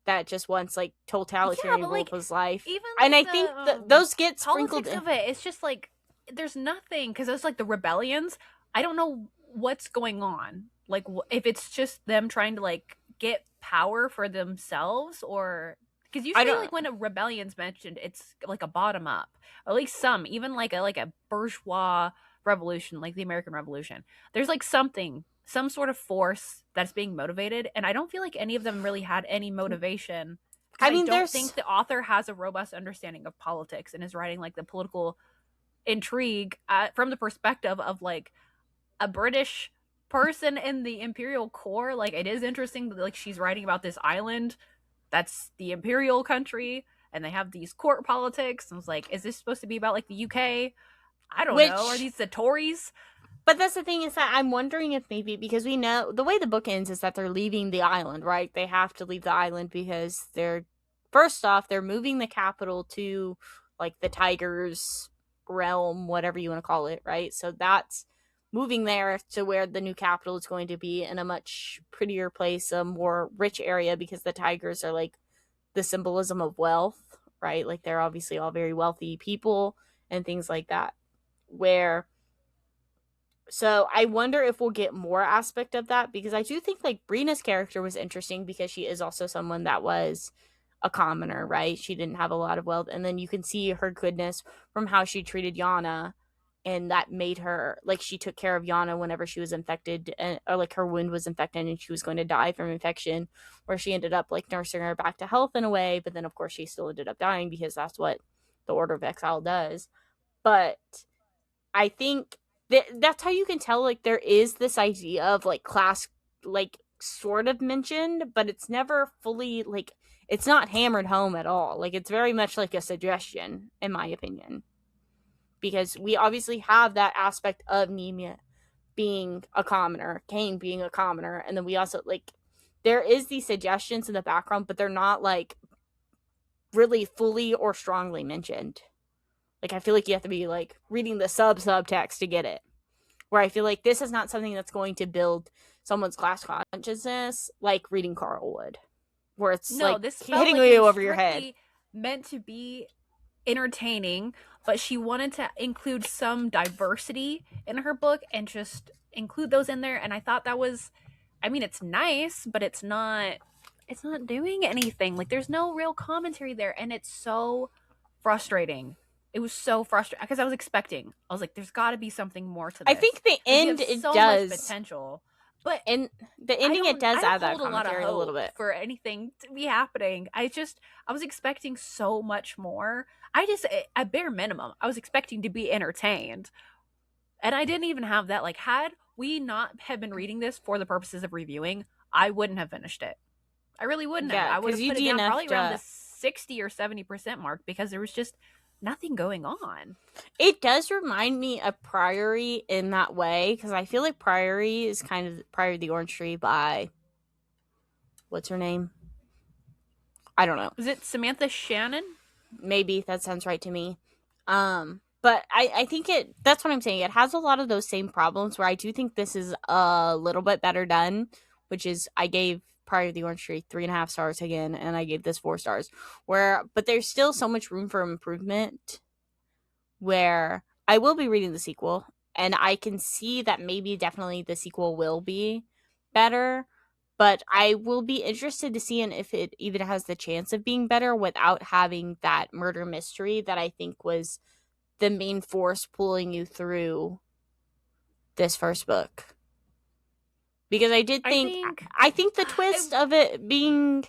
B: that just wants like
A: yeah,
B: totalitarian
A: but
B: rule of
A: like
B: his life.
A: even
B: And
A: like
B: I think
A: the
B: that those get sprinkled
A: politics
B: in.
A: of it, it's just like there's nothing because it's like the rebellions. I don't know what's going on. Like if it's just them trying to like get power for themselves, or Because
B: I
A: usually,
B: don't.
A: like when a rebellion's mentioned, it's like a bottom up, or at least some, even like a bourgeois revolution, like the American Revolution. There's like something, some sort of force that's being motivated, and I don't feel like any of them really had any motivation because
B: I
A: I
B: mean,
A: don't
B: there's.
A: think the author has a robust understanding of politics and is writing like the political intrigue from the perspective of like a British person in the imperial core. Like it is interesting that like she's writing about this island that's the imperial country and they have these court politics. And I was like, is this supposed to be about like the UK? I don't know. Are
B: Which.
A: these the Tories?
B: But that's the thing is that I'm wondering if maybe because we know the way the book ends is that they're leaving the island, right? They have to leave the island because they're first off they're moving the capital to like the Tigers realm, whatever you want to call it, right? So that's moving there to where the new capital is going to be in a much prettier place, a more rich area because the Tigers are like the symbolism of wealth, right? Like they're obviously all very wealthy people and things like that. Where so I wonder if we'll get more aspect of that because I do think like Brina's character was interesting because she is also someone that was a commoner, right? She didn't have a lot of wealth, and then you can see her goodness from how she treated Yana, and that made her like she took care of Yana whenever she was infected, or like her wound was infected and she was going to die from infection, where she ended up like nursing her back to health in a way, but then of course she still ended up dying because that's what the Order of Exile does. But I think that's how you can tell like there is this idea of like class like sort of mentioned, but it's never fully like it's not hammered home at all. Like it's very much like a suggestion, in my opinion. Because we obviously have that aspect of Nemia being a commoner, Kane being a commoner, and then we also like there is these suggestions in the background, but they're not like really fully or strongly mentioned. Like I feel like you have to be like reading the subtext to get it. Where I feel like this is not something that's going to build someone's class consciousness like reading Carl would, where it's
A: No,
B: like
A: this felt
B: hitting
A: like it
B: you
A: was
B: over your head.
A: strictly meant to be entertaining, but she wanted to include some diversity in her book and just include those in there. And I thought that was, I mean, it's nice, but it's not doing anything. Like there's no real commentary there, and it's so frustrating. It was so frustrating because I was like, there's got to be something more to
B: I
A: this
B: think the
A: because you
B: end
A: have
B: it
A: so much
B: does,
A: potential. But
B: and the ending it
A: I
B: does
A: don't
B: add that
A: hold a lot of
B: commentary a little
A: hope
B: bit.
A: for anything to be happening. I was expecting so much more. At bare minimum, I was expecting to be entertained. And I didn't even have that. Like, had we not have been reading this for the purposes of reviewing, I wouldn't have finished it. I really wouldn't have.
B: Yeah,
A: I would
B: because
A: have
B: you
A: put it down probably around the
B: DNF'd.
A: 60 or 70% mark because there was just nothing going on.
B: It does remind me of Priory in that way because I feel like Priory is kind of Priory of the Orange Tree by what's her name? I don't know.
A: Was it Samantha Shannon?
B: Maybe that sounds right to me. But I think it that's what I'm saying. It has a lot of those same problems where I do think this is a little bit better done, which is I gave Prior to the Orange Tree 3.5 stars again, and I gave this 4 stars. Where but there's still so much room for improvement where I will be reading the sequel, and I can see that maybe definitely the sequel will be better, but I will be interested to see if it even has the chance of being better without having that murder mystery that I think was the main force pulling you through this first book. Because I did
A: I
B: think
A: think
B: I think the twist of it being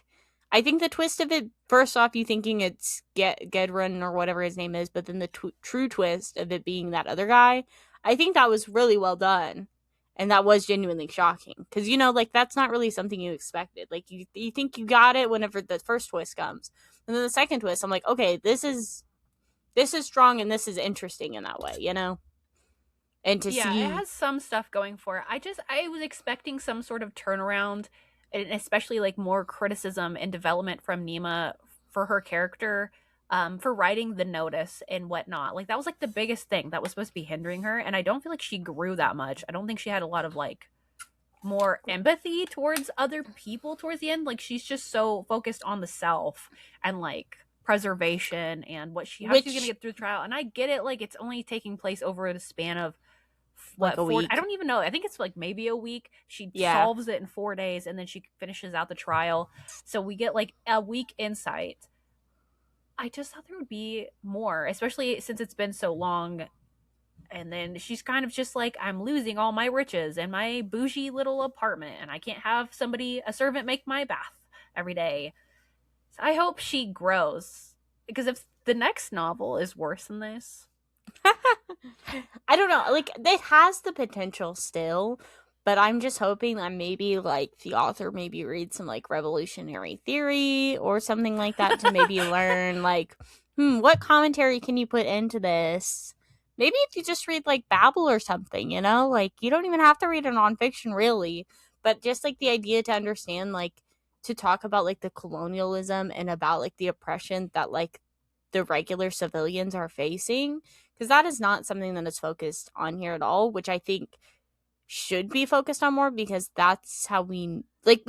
B: I think the twist of it first off you thinking it's Gedrun or whatever his name is, but then the true twist of it being that other guy, I think that was really well done. And that was genuinely shocking because like that's not really something you expected. Like you think you got it whenever the first twist comes, and then the second twist, I'm like, okay, this is strong and this is interesting in that way. And to
A: yeah, it
B: see,
A: has some stuff going for it. I was expecting some sort of turnaround, and especially like more criticism and development from Nima for her character, for writing the notice and whatnot. Like that was like the biggest thing that was supposed to be hindering her, and I don't feel like she grew that much. I don't think she had a lot of like more empathy towards other people towards the end. Like she's just so focused on the self and like preservation and how she's gonna
B: which
A: get through the trial. And I get it, like it's only taking place over the span of
B: like
A: what
B: a
A: 4 I
B: week,
A: don't even know. I think it's like maybe a week. She
B: yeah,
A: solves it in 4 days and then she finishes out the trial. So we get like a week insight. I just thought there would be more, especially since it's been so long. And then she's kind of just like, I'm losing all my riches and my bougie little apartment, and I can't have a servant, make my bath every day. So I hope she grows. Because if the next novel is worse than this,
B: I don't know. Like, it has the potential still, but I'm just hoping that maybe, like, the author maybe reads some, like, revolutionary theory or something like that to maybe learn, like, what commentary can you put into this? Maybe if you just read, like, Babel or something, you know? Like, you don't even have to read a nonfiction, really. But just, like, the idea to understand, like, to talk about, like, the colonialism and about, like, the oppression that, like, the regular civilians are facing, because that is not something that is focused on here at all, which I think should be focused on more, because that's how we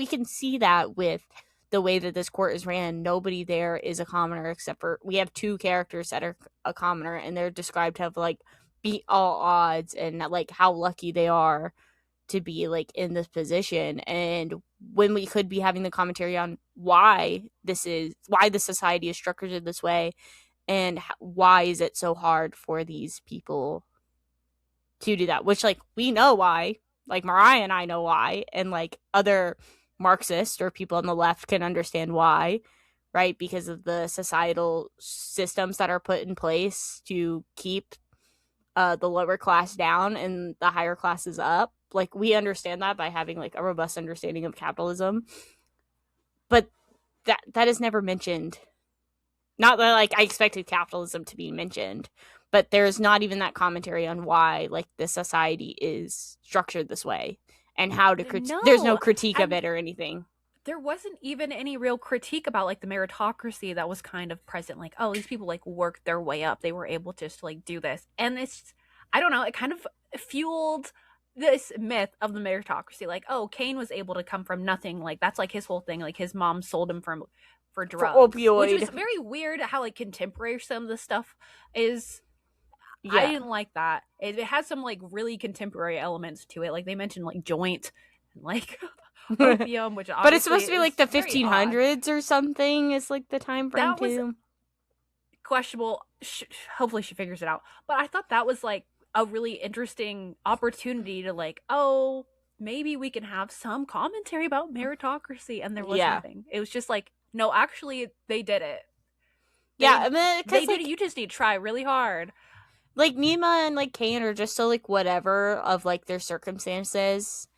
B: can see that with the way that this court is ran. Nobody there is a commoner, except for we have two characters that are a commoner, and they're described to have like beat all odds and like how lucky they are to be like in this position. And when we could be having the commentary on why the society is structured this way, and why is it so hard for these people to do that, which like we know why, like Mariah and I know why, and like other Marxists or people on the left can understand why, right? Because of the societal systems that are put in place to keep the lower class down and the higher classes up. Like, we understand that by having like a robust understanding of capitalism, but that is never mentioned. Not that like I expected capitalism to be mentioned, but there's not even that commentary on why like the society is structured this way and how to there's no
A: no.
B: critique of
A: And
B: it or anything.
A: there wasn't even any real critique about like the meritocracy that was kind of present. Like, oh, these people like worked their way up. They were able to just like do this. And it's, I don't know, it kind of fueled this myth of the meritocracy. Like, oh, Kane was able to come from nothing. Like, that's like his whole thing. Like, his mom sold him for
B: For
A: drugs, which was
B: opioid.
A: very weird how like contemporary some of the stuff is. I
B: Yeah.
A: didn't like that. It had some like really contemporary elements to it. Like they mentioned like joint and like opium, which
B: But it's
A: obviously
B: supposed to be like
A: is
B: the
A: very odd.
B: 1500s or something. It's like the time frame
A: That was
B: too.
A: questionable. Hopefully she figures it out. But I thought that was like a really interesting opportunity to like, oh, maybe we can have some commentary about meritocracy, and there was
B: Yeah.
A: nothing. It was just like, no, actually they did it.
B: Yeah,
A: They
B: I mean,
A: they
B: because
A: did it.
B: like
A: You just need to try really hard.
B: Nima and like Kane are just so like whatever of like their circumstances,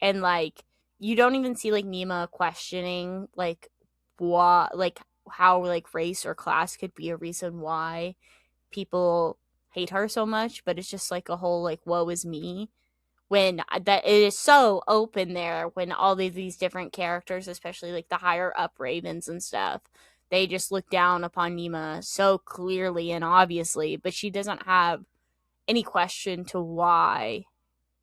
B: and like you don't even see like Nima questioning like what like how like race or class could be a reason why people hate her so much, but it's just like a whole like woe is me, when that it is so open there, when all these different characters, especially like the higher up ravens and stuff, they just look down upon Nima so clearly and obviously, but she doesn't have any question to why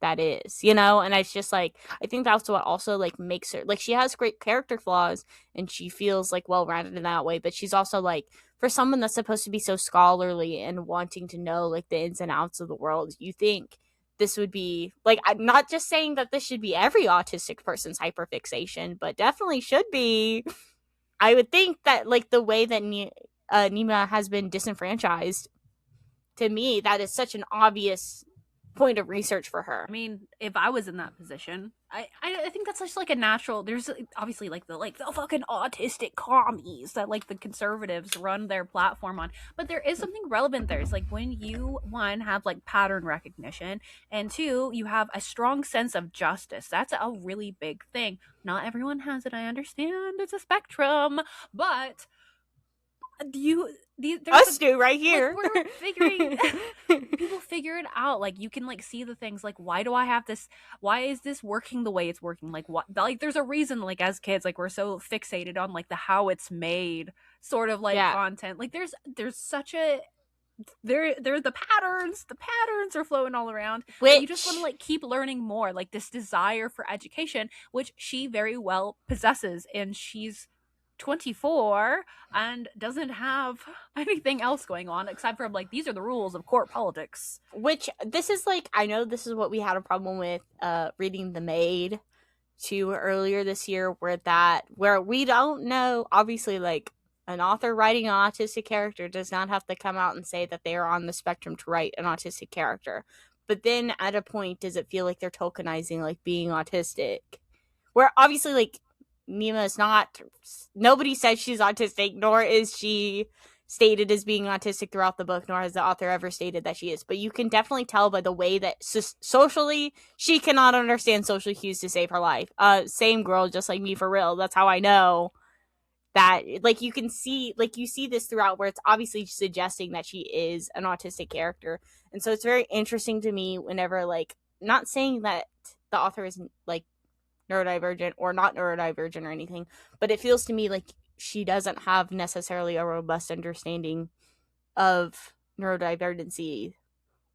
B: that is, you know? And it's just like, I think that's what also like makes her like, she has great character flaws and she feels like well rounded in that way, but she's also like, for someone that's supposed to be so scholarly and wanting to know like the ins and outs of the world, you think this would be like, I'm not just saying that this should be every autistic person's hyperfixation, but definitely should be. I would think that like the way that Nima has been disenfranchised, to me that is such an obvious point of research for
A: I
B: her.
A: mean, if I was in that position, I think that's just like a natural. There's obviously like the fucking autistic commies that like the conservatives run their platform on, but there is something relevant there. It's like when you one have like pattern recognition, and two you have a strong sense of justice. That's a really big thing. Not everyone has it. I understand it's a spectrum, but there's
B: Us two right
A: like
B: here.
A: we're figuring people figure it out. Like you can like see the things like, why do I have this, why is this working the way it's working, like what, like there's a reason, like as kids like we're so fixated on like the how it's made sort of like
B: Yeah.
A: content. Like there's such a there the patterns are flowing all around, but you just want to
B: Which
A: like keep learning more, like this desire for education, which she very well possesses, and she's 24 and doesn't have anything else going on except for like, these are the rules of court politics.
B: which this is like, I know this is what we had a problem with reading The Maid too earlier this year, where we don't know, obviously like An author writing an autistic character does not have to come out and say that they are on the spectrum to write an autistic character. But then at a point, does it feel like they're tokenizing like being autistic? Where obviously, like, Nima is not. Nobody says she's autistic, nor is she stated as being autistic throughout the book, nor has the author ever stated that she is. But you can definitely tell by the way that socially she cannot understand social cues to save her life. Same girl, just like me, for real. That's how I know that, like, you can see, like, you see this throughout where it's obviously suggesting that she is an autistic character. And so it's very interesting to me whenever, like, not saying that the author is like neurodivergent or not neurodivergent or anything, but it feels to me like she doesn't have necessarily a robust understanding of neurodivergency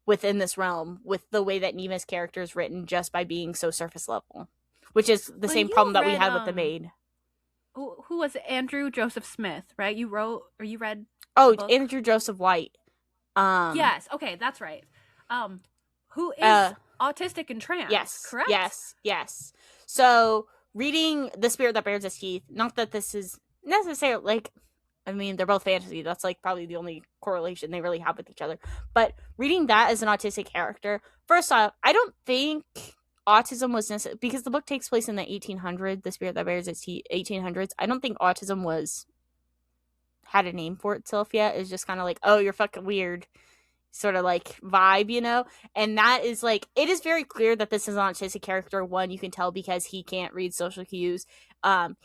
B: within this realm with the way that Nima's character is written, just by being so surface level, which is the same problem that we had with the maid.
A: Who was it? Andrew Joseph Smith, right? You read?
B: Andrew Joseph White.
A: Yes. Okay, that's right. Who is autistic and trans?
B: Yes.
A: Correct.
B: Yes. So reading The Spirit That Bears Its Teeth. Not that this is necessarily like. I mean, they're both fantasy. That's like probably the only correlation they really have with each other. But reading that as an autistic character, first off, I don't think autism was necessary, because the book takes place in the 1800s. The Spirit That Bears Its Teeth, 1800s. I don't think autism had a name for itself yet. It's just kind of like, oh, you're fucking weird sort of like vibe, you know? And that is like, it is very clear that this is an autistic character. One, you can tell because he can't read social cues.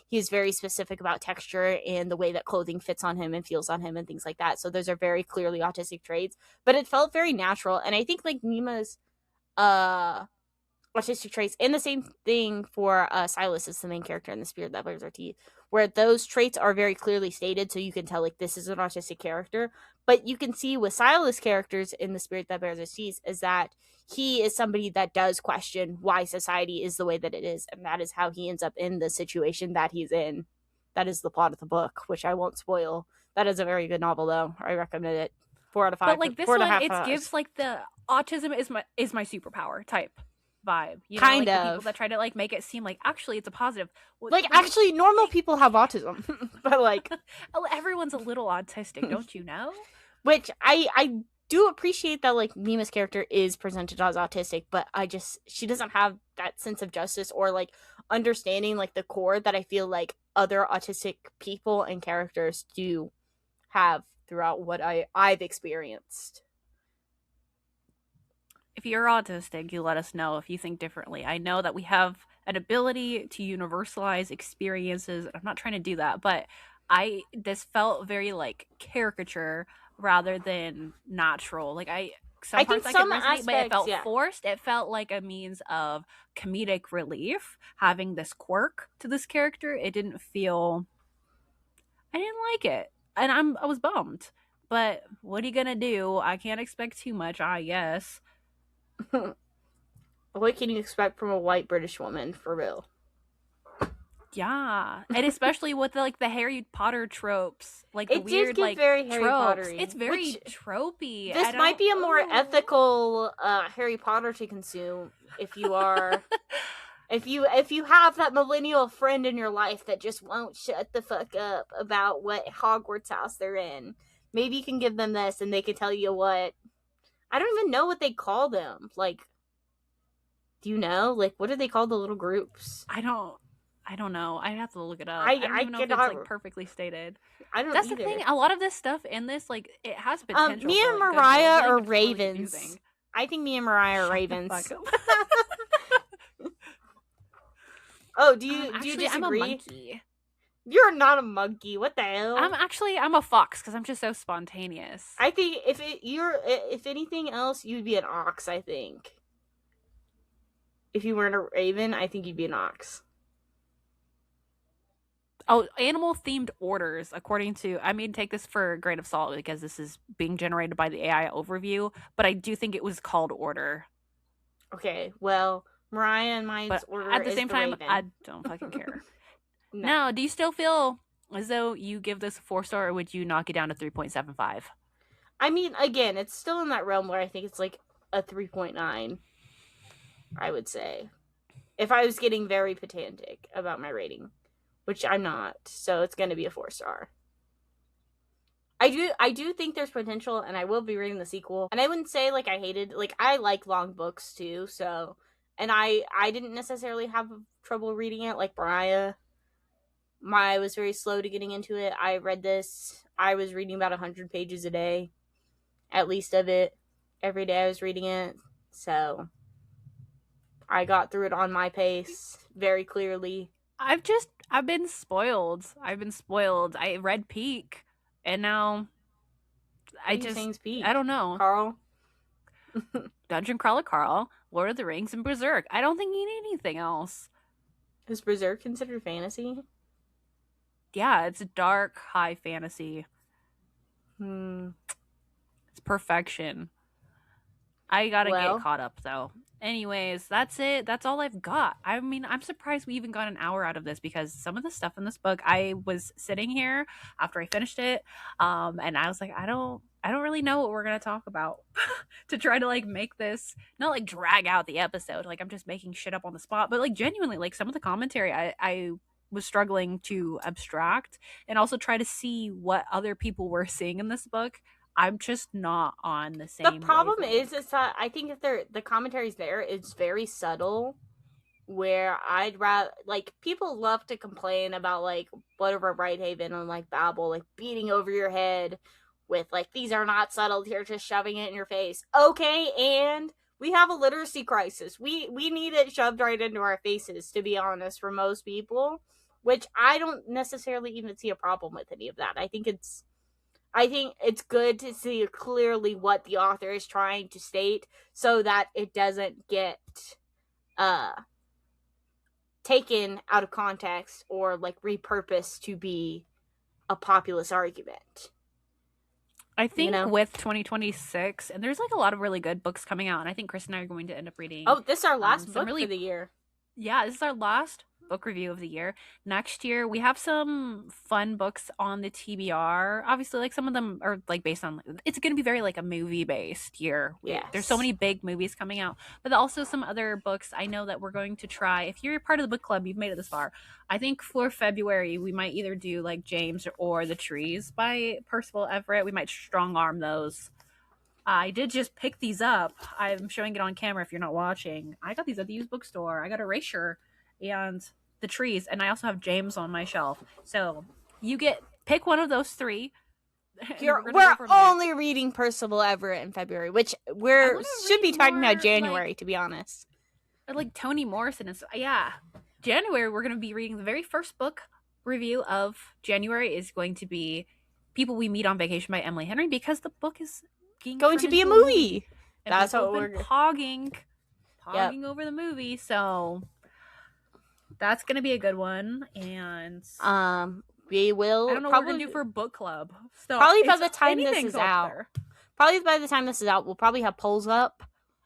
B: He's very specific about texture and the way that clothing fits on him and feels on him and things like that. So those are very clearly autistic traits, but it felt very natural. And I think like Nima's autistic traits, and the same thing for Silas is the main character in The Spirit That Bears Our Teeth, where those traits are very clearly stated, so you can tell like this is an autistic character. But you can see with Silas' characters in The Spirit That Bears Our Teeth is that he is somebody that does question why society is the way that it is, and that is how he ends up in the situation that he's in. That is the plot of the book, which I won't spoil. That is a very good novel, though. I recommend it. 4 out of 5.
A: But like this one, it gives like the autism is my superpower type vibe, you know,
B: kind
A: like
B: of
A: the people that try to like make it seem like actually it's a positive.
B: Like actually, normal people have autism, but like
A: everyone's a little autistic, don't you know?
B: Which I do appreciate that like Nima's character is presented as autistic, but she doesn't have that sense of justice or like understanding like the core that I feel like other autistic people and characters do have throughout what I've experienced.
A: If you're autistic, you let us know if you think differently. I know that we have an ability to universalize experiences. I'm not trying to do that, but this felt very like caricature rather than natural. Like some parts I could resonate, but it felt forced. It felt like a means of comedic relief, having this quirk to this character. It didn't feel. I didn't like it, and I was bummed. But what are you gonna do? I can't expect too much, I guess.
B: What can you expect from a white British woman, for real?
A: Yeah, and especially with the Harry Potter tropes, like the
B: it
A: weird
B: like
A: very
B: Harry Pottery.
A: It's very tropey.
B: This might be a more ethical Harry Potter to consume if you are, if you have that millennial friend in your life that just won't shut the fuck up about what Hogwarts house they're in. Maybe you can give them this, and they can tell you what. I don't even know what they call them. Like, do you know? Like, what do they call the little groups?
A: I don't know. I'd have to look it up. I don't even know if it's like perfectly stated.
B: I don't.
A: That's
B: either.
A: The thing. A lot of this stuff in this, like, it has potential.
B: Me and Mariah are ravens. Really I think me and Mariah are ravens. Oh, do you disagree?
A: I'm a monkey.
B: You're not a monkey. What the hell?
A: I'm a fox because I'm just so spontaneous.
B: I think if anything else, you'd be an ox. I think. If you weren't a raven, I think you'd be an ox.
A: Oh, animal-themed orders, according to... I mean, take this for a grain of salt because this is being generated by the AI overview, but I do think it was called order.
B: Okay, well, Mariah and mine's order is at the same time, raven.
A: I don't fucking care. No, do you still feel as though you give this a 4-star, or would you knock it down to 3.75?
B: I mean, again, it's still in that realm where I think it's like a 3.9, I would say. If I was getting very pedantic about my rating. Which I'm not, so it's going to be a 4-star. I do think there's potential, and I will be reading the sequel. And I wouldn't say like I hated, like I like long books too. So, and I didn't necessarily have trouble reading it like Mariah. I was very slow to getting into it. I read this. I was reading about 100 pages a day, at least of it. Every day I was reading it, so I got through it on my pace very clearly.
A: I've been spoiled. I've been spoiled. I read Peak, and now
B: What
A: I
B: are you
A: just
B: saying,
A: I
B: speak,
A: don't know.
B: Carl?
A: Dungeon Crawler Carl, Lord of the Rings, and Berserk. I don't think you need anything else.
B: Is Berserk considered fantasy?
A: Yeah, it's dark, high fantasy.
B: Hmm.
A: It's perfection. I gotta get
B: Well,
A: caught up though. Anyways, that's it. That's all I've got. I mean, I'm surprised we even got an hour out of this because some of the stuff in this book, I was sitting here after I finished it, and I was like, I don't really know what we're gonna talk about to try to like make this not like drag out the episode. Like I'm just making shit up on the spot, but like genuinely, like some of the commentary, I was struggling to abstract and also try to see what other people were seeing in this book. I'm just not on the
B: the
A: same
B: problem is
A: wavelength.
B: that I think if the commentary's there, it's very subtle. Where I'd rather, like, people love to complain about like whatever Brighthaven and like Babel, like beating over your head with like these are not subtle, you're just shoving it in your face. Okay, and we have a literacy crisis. We need it shoved right into our faces, to be honest, for most people. Which I don't necessarily even see a problem with any of that. I think it's good to see clearly what the author is trying to state so that it doesn't get uh taken out of context or like repurposed to be a populist argument.
A: I
B: You
A: think
B: know?
A: with 2026, and there's like a lot of really good books coming out, and I think Chris and I are going to end up reading
B: Oh, this is our last
A: some
B: book for
A: really
B: the year.
A: yeah, this is our last book review of the year. Next year, we have some fun books on the TBR. Obviously, like some of them are like based on it's going to be very like a movie based year. There's so
B: Yes.
A: many big movies coming out, but also some other books I know that we're going to try. If you're part of the book club, you've made it this far. I think for February, we might either do like James or The Trees by Percival Everett. We might strong arm those. I did just pick these up. I'm showing it on camera if you're not watching. I got these at the used bookstore. I got Erasure and The Trees, and I also have James on my shelf. So you get pick one of those three, and we're gonna go
B: We're
A: from there.
B: only reading Percival Everett in February, which
A: I
B: we're
A: want to
B: should be
A: read
B: talking about
A: more
B: January, to be honest.
A: like Toni Morrison and stuff. Yeah, January we're gonna be reading the very first book review of January is going to be People We Meet on Vacation by Emily Henry because the book is being
B: Going
A: turned
B: to be a
A: into a movie.
B: movie.
A: And
B: That's
A: people
B: what
A: have been
B: we're.
A: pogging
B: Yep.
A: over the movie, so that's gonna be a good one. And
B: We will
A: I don't know what we're gonna do for book club. So
B: probably by the time this
A: anything's
B: is
A: up
B: out.
A: there.
B: Probably by the time this is out, we'll probably have polls up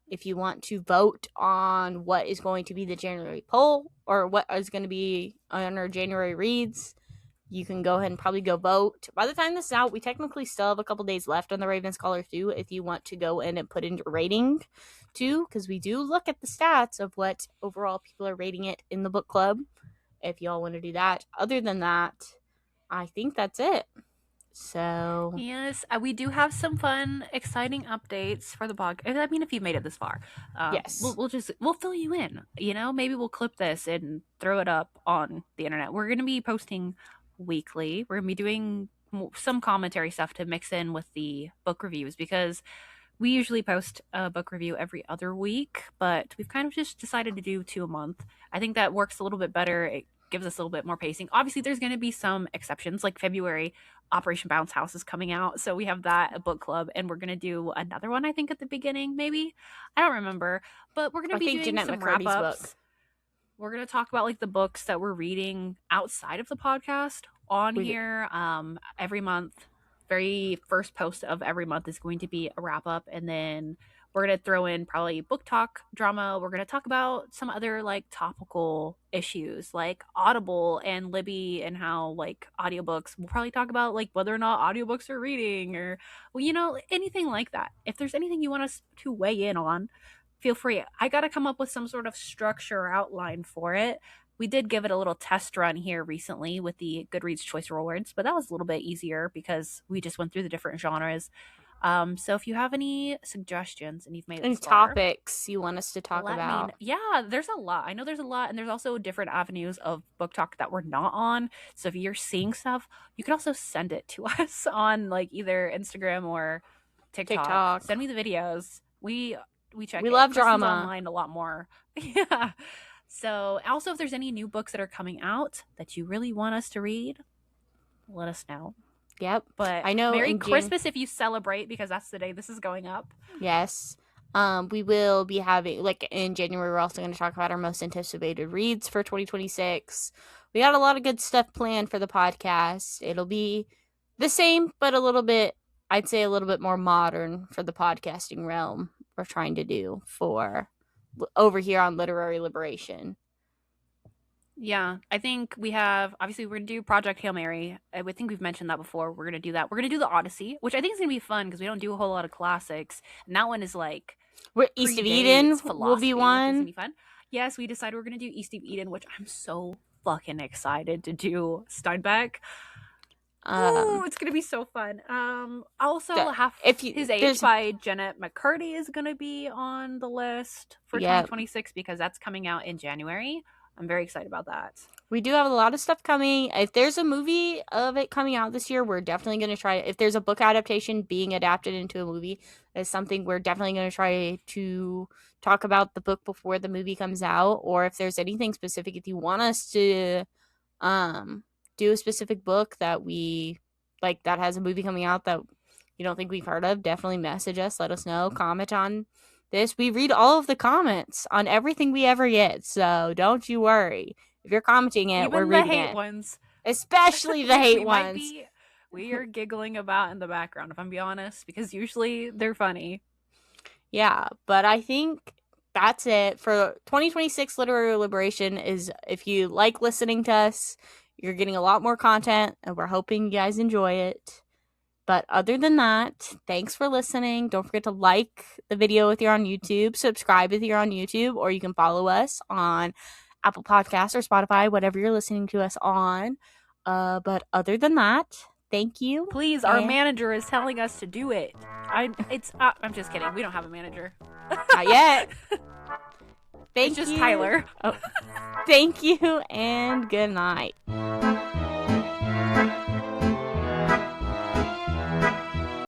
B: if you want to vote on what is going to be the January poll or what is going to be on our January reads. You can go ahead and probably go vote. By the time this is out, we technically still have a couple days left on the Raven Scholar too, if you want to go in and put in your rating too, because we do look at the stats of what overall people are rating it in the book club. If y'all want to do that. Other than that, I think that's it. So
A: Yes, we do have some fun, exciting updates for the podcast. I mean, if you made it this far,
B: yes.
A: we'll fill you in. You know, maybe we'll clip this and throw it up on the internet. We're gonna be posting weekly. We're gonna be doing some commentary stuff to mix in with the book reviews because we usually post a book review every other week, but we've kind of just decided to do two a month. I think that works a little bit better. It gives us a little bit more pacing. Obviously, there's going to be some exceptions, like February, Operation Bounce House is coming out. So we have that a book club, and we're going to do another one, I think, at the beginning, maybe. I don't remember. But we're going to
B: I
A: be
B: think
A: doing
B: Jeanette
A: some wrap
B: McCurdy's book.
A: ups. We're going to talk about like the books that we're reading outside of the podcast on here every month. Very first post of every month is going to be a wrap up, and then we're going to throw in probably book talk drama. We're going to talk about some other like topical issues like Audible and Libby and how like audiobooks. We'll probably talk about like whether or not audiobooks are reading or well, you know, anything like that. If there's anything you want us to weigh in on, feel free. I got to come up with some sort of structure or outline for it. we did give it a little test run here recently with the Goodreads Choice Awards, but that was a little bit easier because we just went through the different genres. So if you have any suggestions and you've made it
B: Any
A: this far,
B: topics you want us to talk
A: let me
B: about?
A: yeah, there's a lot. I know there's a lot, and there's also different avenues of book talk that we're not on. So if you're seeing stuff, you can also send it to us on like either Instagram or TikTok.
B: TikTok.
A: Send me the videos. We check
B: We
A: it.
B: love
A: Kristen's
B: drama.
A: online a lot more. Yeah. So also if there's any new books that are coming out that you really want us to read, let us know.
B: Yep.
A: But
B: I know
A: Merry Christmas if you celebrate, because that's the day this is going up.
B: Yes. We will be having, like, in January, we're also going to talk about our most anticipated reads for 2026. We got a lot of good stuff planned for the podcast. It'll be the same, but a little bit, I'd say a little bit more modern for the podcasting realm we're trying to do for over here on Literary Liberation.
A: Yeah, I think we have, obviously, we're going to do Project Hail Mary. I would think we've mentioned that before. We're going to do that. We're going to do the Odyssey, which I think is going to be fun because we don't do a whole lot of classics. And that one is like
B: East of Eden will be one.
A: Which is going to be fun. Yes, we decided we're going to do East of Eden, which I'm so fucking excited to do Steinbeck. Oh, it's going to be so fun. Also, His Age by Janet McCurdy is going to be on the list for 2026 because that's coming out in January. I'm very excited about that.
B: We do have a lot of stuff coming. If there's a movie of it coming out this year, we're definitely going to try it. If there's a book adaptation being adapted into a movie, it's something we're definitely going to try to talk about the book before the movie comes out. Or if there's anything specific, if you want us to do a specific book that we like that has a movie coming out that you don't think we've heard of, definitely message us. Let us know. Comment on this. We read all of the comments on everything we ever get, so don't you worry. If you're commenting it, we're reading it.
A: Even the hate ones.
B: Especially the hate ones.
A: We are giggling about in the background, if I'm being honest, because usually they're funny.
B: Yeah, but I think that's it for 2026 Literary Liberation. Is if you like listening to us, you're getting a lot more content, and we're hoping you guys enjoy it. But other than that, thanks for listening. Don't forget to like the video if you're on YouTube, subscribe if you're on YouTube, or you can follow us on Apple Podcasts or Spotify, whatever you're listening to us on. But other than that, thank you.
A: Please, our manager is telling us to do it. I'm just kidding. We don't have a manager.
B: Not yet.
A: It's just Tyler.
B: Oh. Thank you and good night.